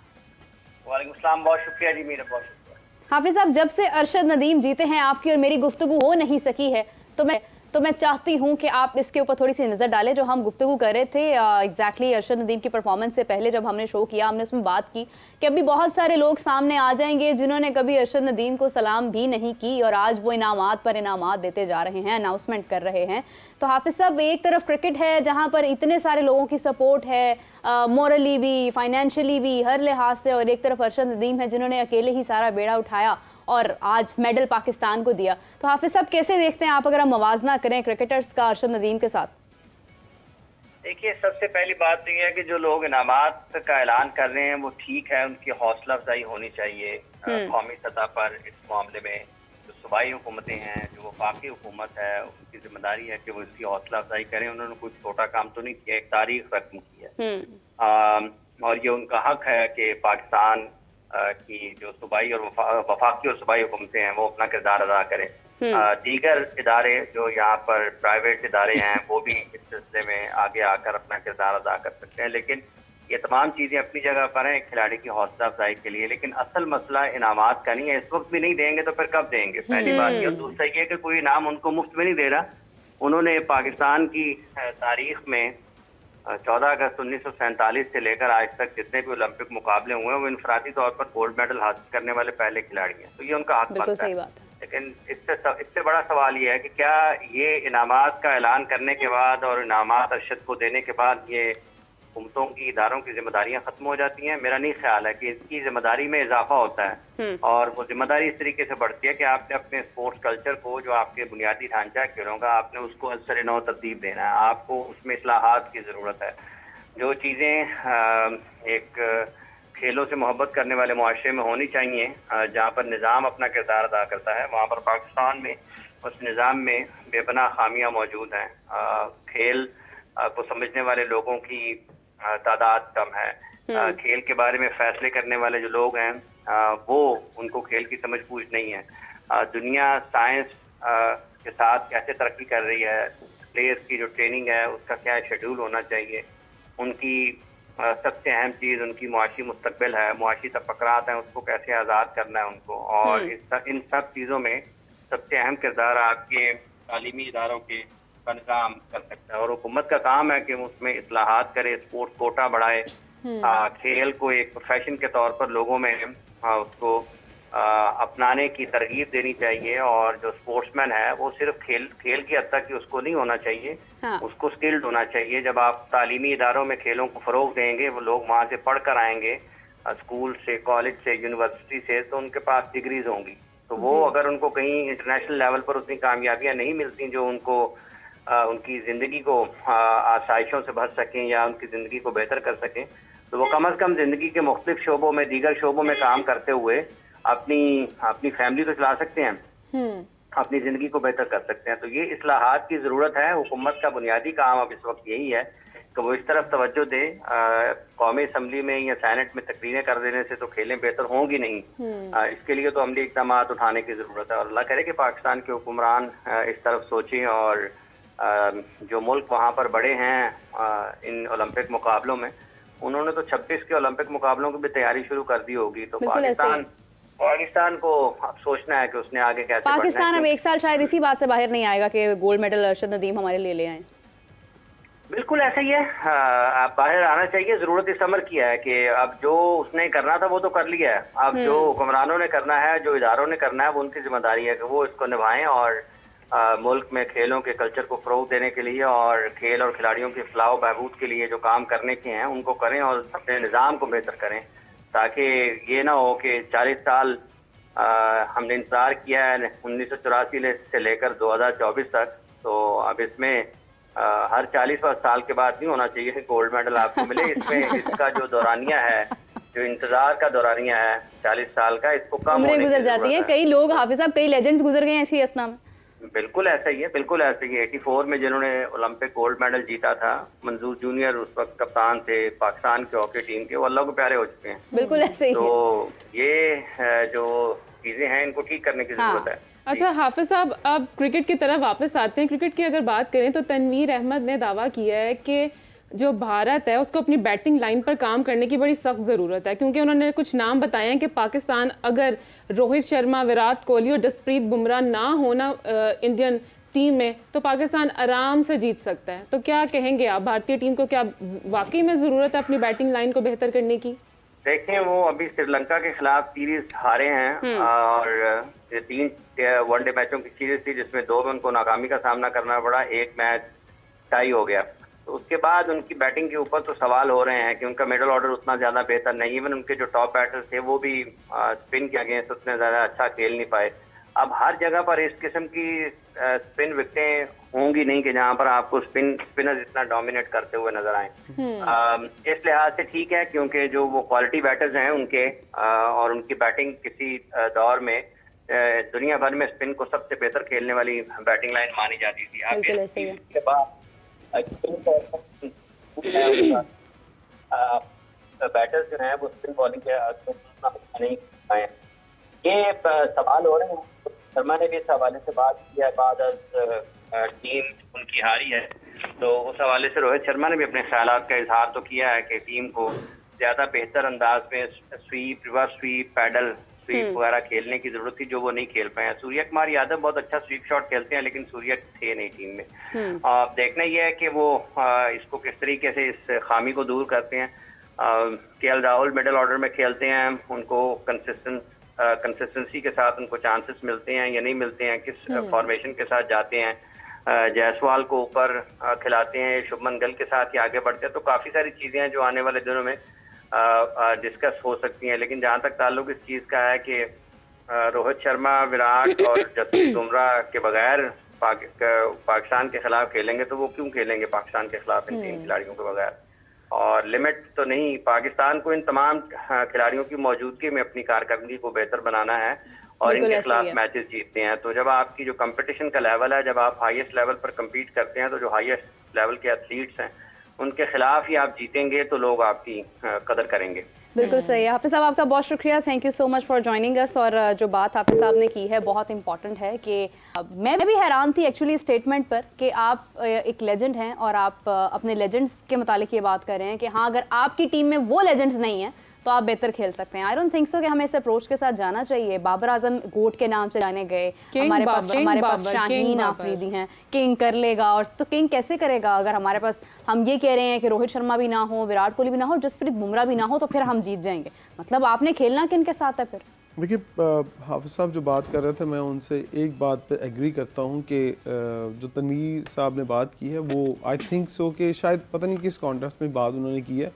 S4: वालेकुम सलाम, बहुत शुक्रिया जी, मेरा बहुत शुक्रिया।
S1: हाफिज़ साहब, जब से अरशद नदीम जीते हैं, आपकी और मेरी गुफ्तगू हो नहीं सकी है, तो मैं चाहती हूँ कि आप इसके ऊपर थोड़ी सी नज़र डालें। जो हम गुफ्तगू कर रहे थे एग्जैक्टली अरशद नदीम की परफॉर्मेंस से पहले जब हमने शो किया, हमने उसमें बात की कि अभी बहुत सारे लोग सामने आ जाएंगे जिन्होंने कभी अरशद नदीम को सलाम भी नहीं की, और आज वो इनामात पर इनामात देते जा रहे हैं, अनाउंसमेंट कर रहे हैं। तो हाफिज़ साहब, एक तरफ क्रिकेट है जहाँ पर इतने सारे लोगों की सपोर्ट है, मोरली भी, फाइनेंशियली भी, हर लिहाज से, और एक तरफ अरशद नदीम है जिन्होंने अकेले ही सारा बेड़ा उठाया और आज मेडल पाकिस्तान को दिया। तो हाफिज़ साहब, कैसे देखते हैं आप अगर हम मवाजना करें क्रिकेटर्स का अरशद नदीम के साथ?
S4: देखिए, सबसे पहली बात ये है कि जो लोग इनामात का ऐलान कर रहे हैं वो ठीक है, उनकी हौसला अफजाई होनी चाहिए कौमी सतह पर। इस मामले में जो सूबाई हुकूमतें हैं, जो वफाकी हुकूमत है, उनकी जिम्मेदारी है कि वो इसकी हौसला अफजाई करें। उन्होंने कोई छोटा काम तो नहीं किया, एक तारीख रकम की है, और ये उनका हक है कि पाकिस्तान कि जो सूबाई और वफाकी और सूबाई हुकूमतें हैं वो अपना किरदार अदा करें। दीगर इदारे जो यहाँ पर प्राइवेट इदारे हैं वो भी इस सिलसिले में आगे आकर अपना किरदार अदा कर सकते हैं, लेकिन ये तमाम चीज़ें अपनी जगह पर हैं खिलाड़ी की हौसला अफजाई के लिए। लेकिन असल मसला इनामात का नहीं है, इस वक्त भी नहीं देंगे तो फिर कब देंगे, पहली बात ये। दूसरा ये कि कोई इनाम उनको मुफ्त में नहीं दे रहा। उन्होंने पाकिस्तान की तारीख में 14 अगस्त 1947 से लेकर आज तक जितने भी ओलंपिक मुकाबले हुए हैं वो इनफरादी तौर पर गोल्ड मेडल हासिल करने वाले पहले खिलाड़ी हैं, तो ये उनका हक बनता है। लेकिन इससे बड़ा सवाल ये है कि क्या ये इनामात का ऐलान करने के बाद और इनामात अरशद को देने के बाद ये हुकूमतों की इदारों की जिम्मेदारियां खत्म हो जाती हैं? मेरा नहीं ख्याल है कि इसकी जिम्मेदारी में इजाफा होता है और वो जिम्मेदारी इस तरीके से बढ़ती है कि आपने अपने स्पोर्ट्स कल्चर को, जो आपके बुनियादी ढांचा है खेलों का, आपने उसको असर नौ तरतीब देना है। आपको उसमें इस्लाहात की ज़रूरत है। जो चीज़ें एक खेलों से मोहब्बत करने वाले मुआशरे में होनी चाहिए, जहाँ पर निज़ाम अपना किरदार अदा करता है, वहाँ पर पाकिस्तान में उस निज़ाम में बेपनाह खामियाँ मौजूद हैं। खेल को समझने वाले लोगों की तादाद कम है। खेल के बारे में फैसले करने वाले जो लोग हैं वो उनको खेल की समझ बूझ नहीं है। दुनिया साइंस के साथ कैसे तरक्की कर रही है, प्लेयर्स की जो ट्रेनिंग है उसका क्या शेड्यूल होना चाहिए, उनकी सबसे अहम चीज़ उनकी मुआशी मुस्तकबिल है, मुआशी तफक्रात हैं, उसको कैसे आज़ाद करना है उनको। और इन सब चीज़ों में सबसे अहम किरदार आपके तालीमी इदारों के का निज़ाम कर सकता है और हुकूमत का काम है कि उसमें इस्लाहात करे, स्पोर्ट्स कोटा बढ़ाए, खेल को एक प्रोफेशन के तौर पर लोगों में उसको अपनाने की तरगीब देनी चाहिए। और जो स्पोर्ट्समैन है वो सिर्फ खेल की हद तक ही उसको नहीं होना चाहिए, उसको स्किल्ड होना चाहिए। जब आप तालीमी इदारों में खेलों को फ़रोग देंगे, वो लोग वहाँ से पढ़ कर आएंगे स्कूल से, कॉलेज से, यूनिवर्सिटी से, तो उनके पास डिग्रीज होंगी। तो वो अगर उनको कहीं इंटरनेशनल लेवल पर उतनी कामयाबियाँ नहीं मिलती जो उनको उनकी ज़िंदगी को आसाइशों से भर सकें या उनकी ज़िंदगी को बेहतर कर सकें, तो वो कम अज़ कम ज़िंदगी के मुख्तलिफ शोबों में, दीगर शोबों में काम करते हुए अपनी फैमिली तो चला सकते हैं, अपनी ज़िंदगी को बेहतर कर सकते हैं। तो ये इस्लाहात की ज़रूरत है। हुकूमत का बुनियादी काम अब इस वक्त यही है कि वो इस तरफ तवज्जो दे। कौमी असम्बली में या सेनेट में तकरीरें कर देने से तो खेलें बेहतर होंगी नहीं। इसके लिए तो अमली इक़दाम उठाने की ज़रूरत है और अल्लाह करे कि पाकिस्तान के हुक्मरान इस तरफ सोचें और जो मुल्क वहाँ पर बड़े हैं इन ओलंपिक मुकाबलों में, उन्होंने तो 26 के ओलंपिक मुकाबलों की भी तैयारी शुरू कर दी होगी। तो पाकिस्तान को अब सोचना है कि उसने आगे कैसे
S1: पाकिस्तान अब एक साल शायद इसी बात से बाहर नहीं आएगा कि गोल्ड मेडल अरशद नदीम हमारे लिए ले आए।
S4: बिल्कुल ऐसा ही है। आप बाहर आना चाहिए। जरूरत इस अमर की है कि अब जो उसने करना था वो तो कर लिया है। अब जो हुक्मरानों ने करना है, जो इदारों ने करना है, वो उनकी जिम्मेदारी है कि वो इसको निभाएं और मुल्क में खेलों के कल्चर को फ़रोग देने के लिए और खेल और खिलाड़ियों की फलाह बहबूद के लिए जो काम करने के हैं उनको करें और अपने निज़ाम को बेहतर करें, ताकि ये ना हो कि 40 साल हमने इंतज़ार किया है 1984 से लेकर 2024 तक। तो अब इसमें हर 40 साल के बाद नहीं होना चाहिए कि गोल्ड मेडल आपको मिले। इसमें इसका जो दौरानिया है, जो इंतजार का दौरानिया है 40 साल का, इसको कम
S1: उम्रें गुजर जाती हैं। कई लोग, हाफिज साहब, कई लेजेंड्स गुजर गए हैं इसी असना में।
S4: बिल्कुल ऐसा ही है, बिल्कुल ऐसे ही। 84 में जिन्होंने ओलंपिक गोल्ड मेडल जीता था, मंजूर जूनियर उस वक्त कप्तान थे पाकिस्तान के हॉकी टीम के, वो अल्लाह को प्यारे हो चुके हैं।
S1: बिल्कुल ऐसे ही।
S4: तो ये जो चीजें हैं इनको ठीक करने की जरूरत है।
S2: अच्छा हाफिज साहब, अब क्रिकेट की तरफ वापस आते हैं। क्रिकेट की अगर बात करें तो तनवीर अहमद ने दावा किया है कि जो भारत है उसको अपनी बैटिंग लाइन पर काम करने की बड़ी सख्त ज़रूरत है, क्योंकि उन्होंने कुछ नाम बताए हैं कि पाकिस्तान अगर रोहित शर्मा, विराट कोहली और जसप्रीत बुमराह ना होना इंडियन टीम में तो पाकिस्तान आराम से जीत सकता है। तो क्या कहेंगे आप, भारतीय टीम को क्या वाकई में ज़रूरत है अपनी बैटिंग लाइन को बेहतर करने की?
S4: देखें, वो अभी श्रीलंका के खिलाफ सीरीज हारे हैं और 3 वनडे मैचों की सीरीज थी जिसमें 2 में उनको नाकामी का सामना करना पड़ा, 1 मैच टाई हो गया। तो उसके बाद उनकी बैटिंग के ऊपर तो सवाल हो रहे हैं कि उनका मिडल ऑर्डर उतना ज़्यादा बेहतर नहीं, इवन उनके जो टॉप बैटर्स थे वो भी स्पिन के अगेंस्ट उतने ज़्यादा अच्छा खेल नहीं पाए। अब हर जगह पर इस किस्म की स्पिन विकेटें होंगी नहीं कि जहां पर आपको स्पिनर्स इतना डोमिनेट करते हुए नजर आए। इस लिहाज से ठीक है, क्योंकि जो वो क्वालिटी बैटर्स हैं उनके और उनकी बैटिंग किसी दौर में दुनिया भर में स्पिन को सबसे बेहतर खेलने वाली बैटिंग लाइन मानी जाती थी। इसके बाद बैटर्स जो हैं वो स्पिन बॉलिंग के उतना अच्छा नहीं कर पाए। ये सवाल हो रहे हैं, शर्मा ने भी इस हवाले से बात किया बाद टीम उनकी हारी है, तो उस हवाले से रोहित शर्मा ने भी अपने ख्यालात का इजहार तो किया है कि टीम को ज़्यादा बेहतर अंदाज में sweep, reverse sweep, paddle sweep वगैरह खेलने की जरूरत थी, जो वो नहीं खेल पाए। सूर्य कुमार यादव बहुत अच्छा स्वीप शॉट खेलते हैं, लेकिन सूर्य थे नहीं टीम में। देखना यह है कि वो इसको किस तरीके से इस खामी को दूर करते हैं। केएल राहुल मिडिल ऑर्डर में खेलते हैं, उनको कंसिस्टेंसी के साथ उनको चांसेस मिलते हैं या नहीं मिलते हैं, किस फॉर्मेशन के साथ जाते हैं, जायसवाल को ऊपर खिलाते हैं, शुभमन गिल के साथ ही आगे बढ़ते हैं। तो काफ़ी सारी चीज़ें हैं जो आने वाले दिनों में डिस्कस हो सकती हैं। लेकिन जहाँ तक ताल्लुक इस चीज़ का है कि रोहित शर्मा, विराट और जसप्रीत बुमराह के बगैर पाकिस्तान के खिलाफ खेलेंगे, तो वो क्यों खेलेंगे पाकिस्तान के खिलाफ इन 3 खिलाड़ियों के बगैर? और लिमिट तो नहीं, पाकिस्तान को इन तमाम खिलाड़ियों की मौजूदगी में अपनी कारकर्दगी को बेहतर बनाना है और इनके खिलाफ मैचेस जीतते हैं। तो जब आपकी जो कंपटीशन का लेवल है, जब आप हाईएस्ट लेवल पर कम्पीट करते हैं, तो जो हाईएस्ट लेवल के एथलीट्स हैं उनके खिलाफ ही आप जीतेंगे, तो लोग आपकी कदर करेंगे।
S1: बिल्कुल सही है। हाफिज साहब आपका बहुत शुक्रिया, thank you so much for joining अस। और जो बात हाफिज साहब ने की है बहुत इंपॉर्टेंट है कि मैं भी हैरान थी एक्चुअली स्टेटमेंट पर कि आप एक लेजेंड हैं और आप अपने लेजेंड्स के मुतालिक ये बात कर रहे हैं कि हाँ, अगर आपकी टीम में वो लेजेंड्स नहीं हैं तो आप बेहतर खेल सकते हैं। आई डोंट थिंक सो कि हमें इस अप्रोच के साथ जाना चाहिए। बाबर आजम गोट के नाम से जाने गए, हमारे पास शाहीन आफरीदी हैं, किंग कर लेगा। और तो किंग कैसे करेगा अगर हमारे पास हम ये कह रहे हैं कि रोहित शर्मा भी ना हो, विराट कोहली भी ना हो, जसप्रीत बुमराह भी ना हो, तो फिर हम जीत जाएंगे? मतलब आपने खेलना किन के साथ है फिर?
S3: देखिए, हाफिज साहब जो बात कर रहे थे, मैं उनसे एक बात पे एग्री करता हूँ कि जो तनवीर साहब ने बात की है वो आई थिंक सो कि शायद पता नहीं किस कॉन्टेस्ट में बात उन्होंने की है।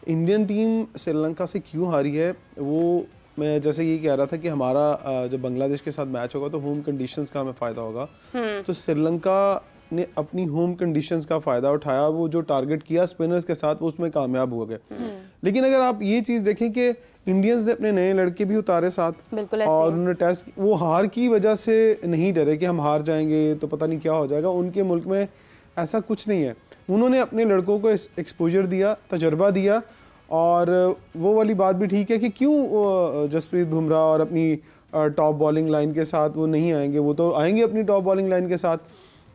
S3: इंडियन टीम श्रीलंका से क्यों हारी है, वो मैं जैसे ये कह रहा था कि हमारा जब बांग्लादेश के साथ मैच होगा तो होम कंडीशंस का हमें फ़ायदा होगा। तो श्रीलंका ने अपनी होम कंडीशंस का फ़ायदा उठाया, वो जो टारगेट किया स्पिनर्स के साथ वो उसमें कामयाब हो गए। लेकिन अगर आप ये चीज़ देखें कि इंडियंस ने अपने नए लड़के भी उतारे साथ, और उन्होंने टेस्ट, वो हार की वजह से नहीं डरे कि हम हार जाएंगे तो पता नहीं क्या हो जाएगा। उनके मुल्क में ऐसा कुछ नहीं है। उन्होंने अपने लड़कों को एक्सपोजर दिया, तजर्बा दिया, और वो वाली बात भी ठीक है कि क्यों जसप्रीत बुमराह और अपनी टॉप बॉलिंग लाइन के साथ वो नहीं आएंगे, वो तो आएंगे अपनी टॉप बॉलिंग लाइन के साथ।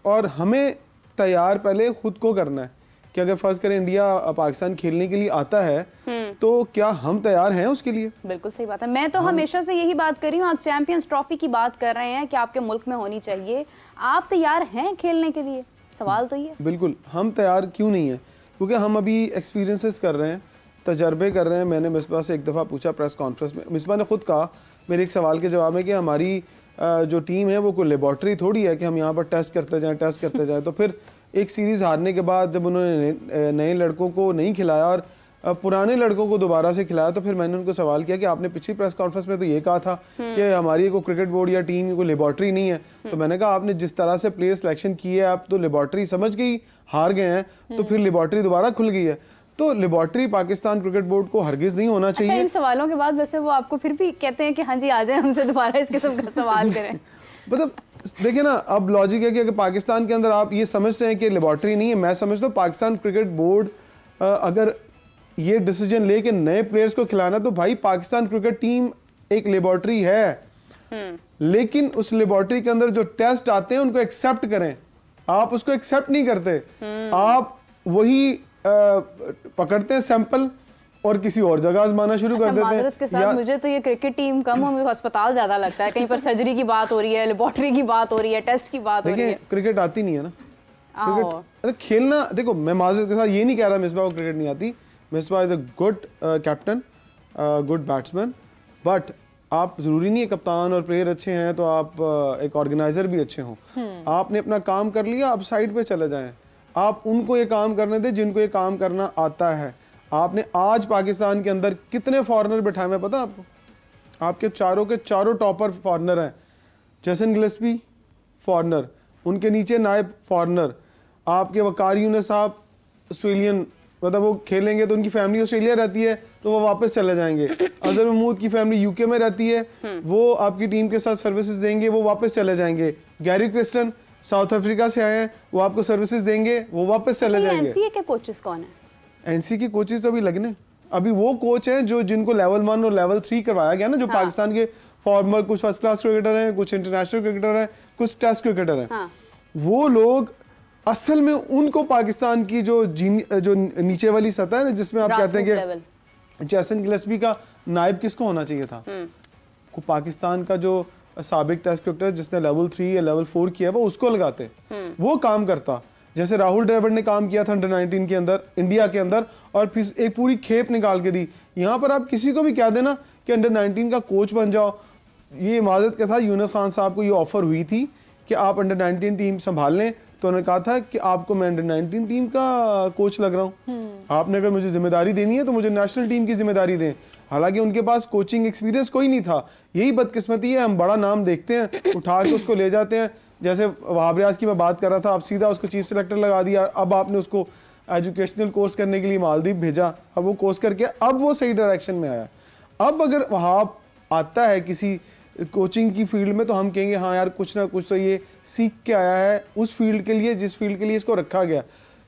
S3: और हमें तैयार पहले खुद को करना है कि अगर फर्ज करें इंडिया पाकिस्तान खेलने के लिए आता है तो क्या हम तैयार हैं उसके लिए?
S1: बिल्कुल सही बात है। मैं तो हमेशा से यही बात कर रही हूँ, आप चैंपियंस ट्रॉफी की बात कर रहे हैं कि आपके मुल्क में होनी चाहिए, आप तैयार हैं खेलने के लिए? सवाल तो ये।
S3: बिल्कुल, हम तैयार क्यों नहीं है? क्योंकि हम अभी एक्सपीरियंसेस कर रहे हैं, तजर्बे कर रहे हैं। मैंने मिसबा से एक दफ़ा पूछा प्रेस कॉन्फ्रेंस में, मिसबा ने खुद कहा मेरे एक सवाल के जवाब में कि हमारी जो टीम है वो कोई लेबॉर्ट्री थोड़ी है कि हम यहाँ पर टेस्ट करते जाएं। तो फिर एक सीरीज़ हारने के बाद जब उन्होंने नए लड़कों को नहीं खिलाया और पुराने लड़कों को दोबारा से खिलाया, तो फिर मैंने उनको सवाल किया कि आपने पिछली प्रेस कॉन्फ्रेंस में तो ये कहा था कि हमारी कोई क्रिकेट बोर्ड या टीम कोई लेबॉर्ट्री नहीं है। तो मैंने कहा आपने जिस तरह से प्लेयर सिलेक्शन की है, आप तो लेबॉर्ट्री समझ के ही हार गए हैं, तो फिर लेबॉर्ट्री दोबारा खुल गई है। तो लेबॉर्ट्री पाकिस्तान क्रिकेट बोर्ड को हरगिज नहीं होना चाहिए।
S1: अच्छा, इन सवालों के बाद वैसे वो आपको फिर भी कहते हैं कि हाँ जी आ जाए हमसे दोबारा इस किस्म का सवाल करें?
S3: मतलब देखिए ना, अब लॉजिक है कि अगर पाकिस्तान के अंदर आप ये समझते हैं कि लेबॉर्ट्री नहीं है, मैं समझता हूँ पाकिस्तान क्रिकेट बोर्ड अगर ये डिसीजन ले कि नए प्लेयर्स को खिलाना, तो भाई पाकिस्तान क्रिकेट टीम एक लेबॉर्ट्री है, लेकिन उस लेबॉर्ट्री के अंदर जो टेस्ट आते हैं उनको एक्सेप्ट करें। आप उसको एक्सेप्ट नहीं करते, आप वही पकड़ते हैं सैंपल और किसी और जगह आजमाना शुरू कर देते हैं।
S1: के साथ मुझे तो ये क्रिकेट टीम कम हो, मुझे अस्पताल ज्यादा लगता है। कहीं पर सर्जरी की बात हो रही है, लेबॉर्ट्री की बात हो रही है, टेस्ट की बात हो रही है।
S3: क्रिकेट आती नहीं है ना, क्रिकेट खेलना। देखो, मैं माजरत के साथ ये नहीं कह रहा मिसबा को क्रिकेट नहीं आती। Misbah is a good captain, good batsman, but आप जरूरी नहीं है कप्तान और प्लेयर अच्छे हैं तो आप एक ऑर्गेनाइजर भी अच्छे हों। आपने अपना काम कर लिया, आप साइड पे चले जाएं, आप उनको ये काम करने दें जिनको ये काम करना आता है। आपने आज पाकिस्तान के अंदर कितने फॉरनर बैठाए हैं पता आपको? आपके चारों के चारों टॉपर फॉरनर हैं। जेसन गिलेस्पी फॉरनर, उनके नीचे नायब फॉरनर, आपके वकार यूनिस साहब ऑस्ट्रेलियन, मतलब वो खेलेंगे तो उनकी फैमिली ऑस्ट्रेलिया रहती है तो वो वापस चले जाएंगे। अजहर महमूद की फैमिली यूके में रहती है, वो आपकी टीम के साथ सर्विसेज देंगे, वो वापस चले जाएंगे। गैरी क्रिस्टन साउथ अफ्रीका से आए हैं, वो आपको सर्विसेज देंगे, वो वापस चले जाएंगे।
S1: एनसीए के कोचेस कौन है?
S3: एनसी के कोचेस तो अभी लगने अभी वो कोच हैं जो जिनको लेवल 1 और लेवल 3 करवाया गया ना, जो पाकिस्तान के फॉर्मर कुछ फर्स्ट क्लास क्रिकेटर हैं, कुछ इंटरनेशनल क्रिकेटर हैं, कुछ टेस्ट क्रिकेटर हैं, वो लोग असल में उनको पाकिस्तान की जो नीचे वाली सतह है ना, जिसमें आप कहते हैं कि जैसन गिलेस्पी का नायब किसको होना चाहिए था, को पाकिस्तान का जो साबिक टेस्ट क्रिकेटर जिसने लेवल 3 या लेवल 4 किया वो उसको लगाते, वो काम करता। जैसे राहुल द्रविड़ ने काम किया था अंडर 19 के अंदर इंडिया के अंदर, और फिर एक पूरी खेप निकाल के दी। यहाँ पर आप किसी को भी कह देना कि अंडर 19 का कोच बन जाओ, ये इमाजत के साथ यूनुस खान साहब को ये ऑफर हुई थी कि आप अंडर 19 टीम संभाल लें, तो उन्होंने कहा था कि आपको मैं अंडर 19 टीम का कोच लग रहा हूँ, आपने अगर मुझे जिम्मेदारी देनी है तो मुझे नेशनल टीम की जिम्मेदारी दें। हालांकि उनके पास कोचिंग एक्सपीरियंस कोई नहीं था, यही बदकिस्मती है, हम बड़ा नाम देखते हैं उठा के उसको ले जाते हैं। जैसे वहाब रियाज की मैं बात कर रहा था, आप सीधा उसको चीफ सेलेक्टर लगा दिया, अब आपने उसको एजुकेशनल कोर्स करने के लिए मालदीव भेजा, अब वो कोर्स करके अब वो सही डायरेक्शन में आया। अब अगर वहाब आता है किसी कोचिंग की फील्ड में तो हम कहेंगे हाँ यार कुछ ना कुछ तो ये सीख के आया है उस फील्ड के लिए जिस फील्ड के लिए इसको रखा गया।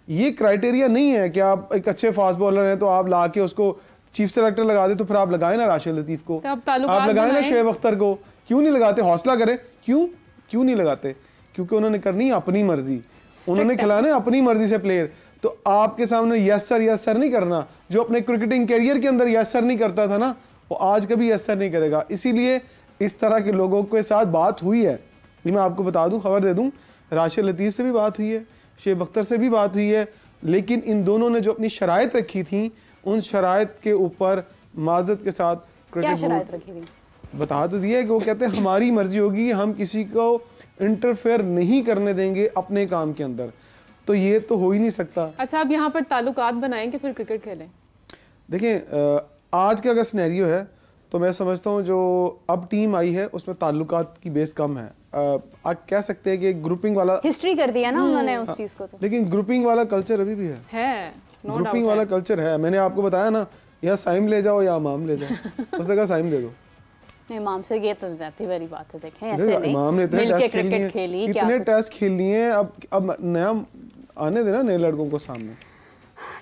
S3: ये क्राइटेरिया नहीं है कि आप एक अच्छे फास्ट बॉलर हैं तो आप ला के उसको चीफ सेलेक्टर लगा दे, तो फिर आप लगाए ना राशिद लतीफ को, आप लगाए ना शोएब अख्तर को, क्यों नहीं लगाते? हौसला करें, क्यों नहीं लगाते? क्योंकि उन्होंने करनी अपनी मर्जी, उन्होंने खिलाना अपनी मर्जी से प्लेयर। तो आपके सामने यस सर नहीं करना, जो अपने क्रिकेटिंग करियर के अंदर यस सर नहीं करता था ना, वो आज कभी यस सर नहीं करेगा। इसीलिए इस तरह के लोगों के साथ बात हुई है, ये मैं आपको बता दूं, खबर दे दूं, राशिद लतीफ से भी बात हुई है, शोएब अख्तर से भी बात हुई है, लेकिन इन दोनों ने जो अपनी शराइत रखी थी उन शराइत के ऊपर माजत के साथ
S1: क्या शराइत रखी थी
S3: बता तो दिया कि वो कहते हैं हमारी मर्जी होगी, हम किसी को इंटरफेयर नहीं करने देंगे अपने काम के अंदर, तो ये तो हो ही नहीं सकता।
S2: अच्छा, अब यहाँ पर ताल्लुकात बनाएं कि फिर क्रिकेट खेलें?
S3: देखें, आज का अगर सिनेरियो है तो मैं समझता हूँ जो अब टीम आई है उसमें ताल्लुकात की बेस कम है। आप कह सकते हैं कि ग्रुपिंग वाला
S1: हिस्ट्री कर दिया ना उन्होंने उस चीज को, तो
S3: लेकिन ग्रुपिंग वाला कल्चर अभी भी है ग्रुपिंग वाला कल्चर है। मैंने आपको बताया ना, या साइम ले जाओ या इमाम ले जाओ, उस जगह साइम दे दो।
S1: इमाम से ये तो जाती वाली बात है, देखें ऐसे नहीं,
S3: इमाम ने इतने टेस्ट
S1: क्रिकेट खेली,
S3: इतने टेस्ट खेल लिए हैं, अब नया आने देना नए लड़कों को सामने।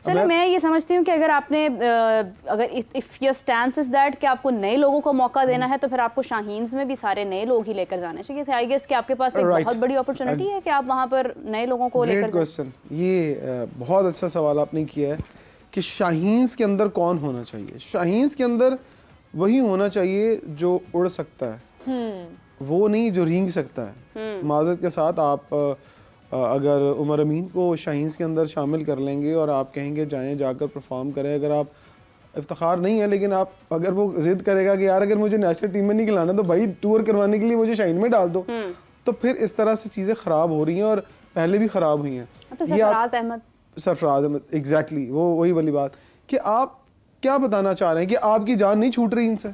S1: चलो, मैं ये समझती हूँ कि अगर आपने अगर if your stance is that कि आपको नए लोगों को मौका देना है, तो फिर आपको शाहीन्स में भी सारे नए लोग ही लेकर जाने चाहिए थे। आई गेस कि आपके पास एक बहुत बड़ी अपॉर्चुनिटी है कि आप वहाँ पर नए लोगों को लेकर
S3: क्वेश्चन, ये बहुत अच्छा सवाल आपने किया है कि शाहीन्स के अंदर कौन होना चाहिए। शाहीन्स के अंदर वही होना चाहिए जो उड़ सकता है, वो नहीं जो रेंग सकता है। माजत के साथ आप अगर उमर अमीन को शाहीन्स के अंदर शामिल कर लेंगे और आप कहेंगे जाएं जाकर परफॉर्म करें, अगर आप इफ्तिखार नहीं है लेकिन आप अगर वो जिद करेगा कि यार अगर मुझे नेशनल टीम में नहीं खिलाना तो भाई टूर करवाने के लिए मुझे शाहीन में डाल दो, तो फिर इस तरह से चीज़ें ख़राब हो रही हैं और पहले भी ख़राब हुई हैं। सरफराज अहमद एग्जैक्टली वो वही वाली बात कि आप क्या बताना चाह रहे हैं कि आपकी जान नहीं छूट रही इनसे।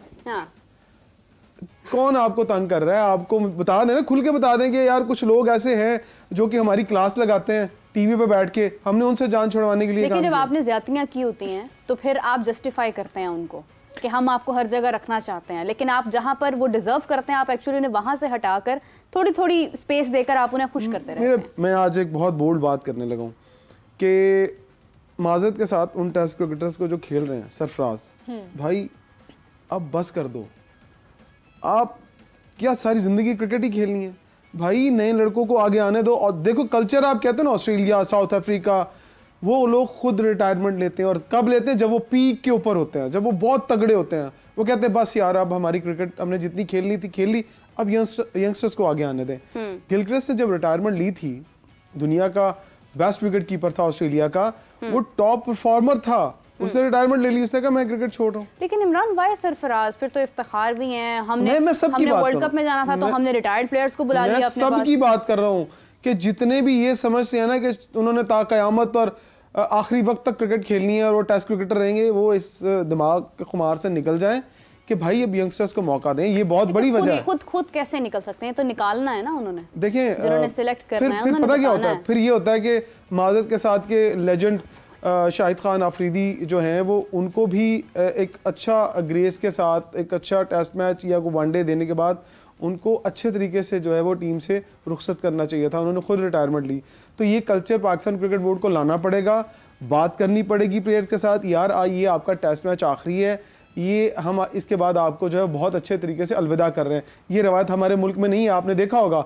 S3: कौन आपको तंग कर रहा है, आपको बता दें ना, खुल के बता दें कि यार कुछ लोग ऐसे हैं जो कि हमारी क्लास लगाते हैं टीवी पे बैठ के, हमने उनसे जान छुड़वाने के लिए।
S1: लेकिन जब आपने ज्यादतियां की होती हैं तो फिर आप जस्टिफाई करते हैं उनको कि हम आपको हर जगह रखना चाहते हैं, लेकिन आप जहां पर वो डिजर्व करते हैं आप एक्चुअली उन्हें वहां से हटाकर थोड़ी थोड़ी स्पेस देकर आप उन्हें खुश करते रहते हैं।
S3: मैं आज एक बहुत बोल्ड बात करने लगा हूँ कि माजत के साथ उन टेस्ट क्रिकेटर्स को जो खेल रहे हैं, सरफराज भाई अब बस कर दो, आप क्या सारी जिंदगी क्रिकेट ही खेलनी है भाई, नए लड़कों को आगे आने दो। और देखो कल्चर, आप कहते हो ना ऑस्ट्रेलिया, साउथ अफ्रीका, वो लोग खुद रिटायरमेंट लेते हैं, और कब लेते हैं? जब वो पीक के ऊपर होते हैं, जब वो बहुत तगड़े होते हैं, वो कहते हैं बस यार अब हमारी क्रिकेट हमने जितनी खेलनी थी खेल ली, अब यंगस्टर्स को आगे आने दें। गिलक्रिस्ट ने जब रिटायरमेंट ली थी, दुनिया का बेस्ट विकेट कीपर था ऑस्ट्रेलिया का, वो टॉप परफॉर्मर था, उसने रिटायरमेंट ले ली, उसने कहा मैं क्रिकेट छोड़ रहा हूँ।
S1: लेकिन इमरान भाई सरफराज फिर तो इफ्तिखार भी हैं, हमने वर्ल्ड कप में जाना था तो हमने रिटायर्ड प्लेयर्स को बुला लिया अपने पास।
S3: सबकी बात कर रहा हूँ कि जितने भी ये समझते हैं ना कि उन्होंने क़यामत और आखिरी वक्त तक क्रिकेट खेलनी है और वो टेस्ट क्रिकेटर रहेंगे, वो इस दिमाग के खुमार से निकल जाएं कि भाई अब यंगस्टर्स को मौका दें। ये बहुत बड़ी वजह है।
S1: खुद कैसे निकल सकते हैं? तो निकालना है ना उन्होंने।
S3: देखें
S1: जिन्होंने सिलेक्ट करना है,
S3: फिर पता क्या होता है, फिर ये होता है कि माजत के साथ के लेजेंड शाहिद खान आफरीदी जो हैं, वो उनको भी एक अच्छा ग्रेस के साथ एक अच्छा टेस्ट मैच या वनडे देने के बाद उनको अच्छे तरीके से जो है वो टीम से रुखसत करना चाहिए था, उन्होंने खुद रिटायरमेंट ली। तो ये कल्चर पाकिस्तान क्रिकेट बोर्ड को लाना पड़ेगा, बात करनी पड़ेगी प्लेयर्स के साथ, यार ये आपका टेस्ट मैच आखिरी है, ये हम इसके बाद आपको जो है बहुत अच्छे तरीके से अलविदा कर रहे हैं। ये रवायत हमारे मुल्क में नहीं है। आपने देखा होगा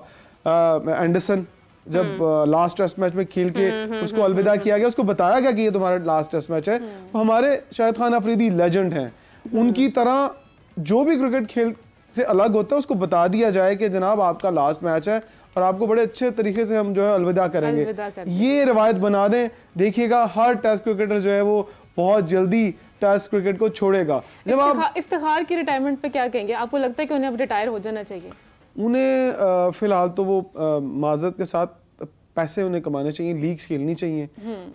S3: एंडरसन जब लास्ट टेस्ट मैच में खेल के उसको अलविदा किया गया, उसको बताया गया कि ये तुम्हारा लास्ट टेस्ट मैच है। तो हमारे शाहिद खान अफरीदी लेजेंड हैं, उनकी तरह जो भी क्रिकेट खेल से अलग होता है उसको बता दिया जाए कि जनाब आपका लास्ट मैच है और आपको बड़े अच्छे तरीके से हम जो है अलविदा करेंगे। ये रवायत बना दें, देखिएगा हर टेस्ट क्रिकेटर जो है वो बहुत जल्दी टेस्ट क्रिकेट को छोड़ेगा। जब आप
S2: इफ्तिखार की रिटायरमेंट पे क्या कहेंगे? आपको लगता है कि उन्हें अब रिटायर हो जाना चाहिए?
S3: उन्हें फिलहाल तो वो माजरत के साथ पैसे उन्हें कमाने चाहिए, लीग्स खेलनी चाहिए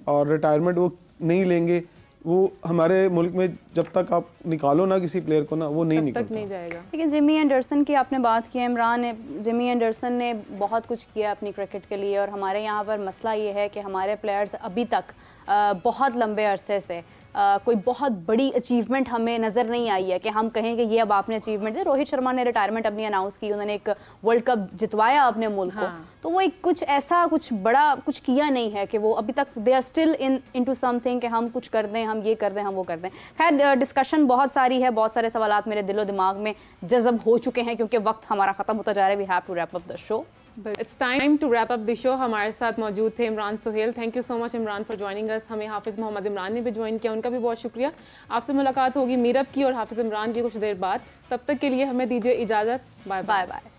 S3: और रिटायरमेंट वो नहीं लेंगे। वो हमारे मुल्क में जब तक आप निकालो ना किसी प्लेयर को ना, वो नहीं निकलता,
S2: नहीं जाएगा।
S1: लेकिन जिमी एंडरसन की आपने बात की, इमरान ने, जिमी एंडरसन ने बहुत कुछ किया अपनी क्रिकेट के लिए और हमारे यहाँ पर मसला ये है कि हमारे प्लेयर्स अभी तक बहुत लंबे अरसे से कोई बहुत बड़ी अचीवमेंट हमें नज़र नहीं आई है कि हम कहें कि ये अब आपने अचीवमेंट है। रोहित शर्मा ने रिटायरमेंट अपनी अनाउंस की, उन्होंने एक वर्ल्ड कप जितवाया अपने मुल्क को, तो वो एक कुछ ऐसा कुछ बड़ा कुछ किया नहीं है कि वो अभी तक they are still into something कि हम कुछ कर दें, हम ये कर दें, हम वो कर दें। खैर डिस्कशन बहुत सारी है, बहुत सारे सवालात मेरे दिलो दिमाग में जज़ब हो चुके हैं क्योंकि वक्त हमारा ख़त्म होता जा रहा है। We have to wrap up the show.
S2: It's time to wrap up the show. हमारे साथ मौजूद थे Imran Suhail. Thank you so much Imran for joining us. हमें हाफिज़ मोहम्मद इमरान ने भी ज्वाइन किया, उनका भी बहुत शुक्रिया। आपसे मुलाकात होगी मीरब की और हाफिज़ इमरान की कुछ देर बाद। तब तक के लिए हमें दीजिए इजाज़त। Bye bye.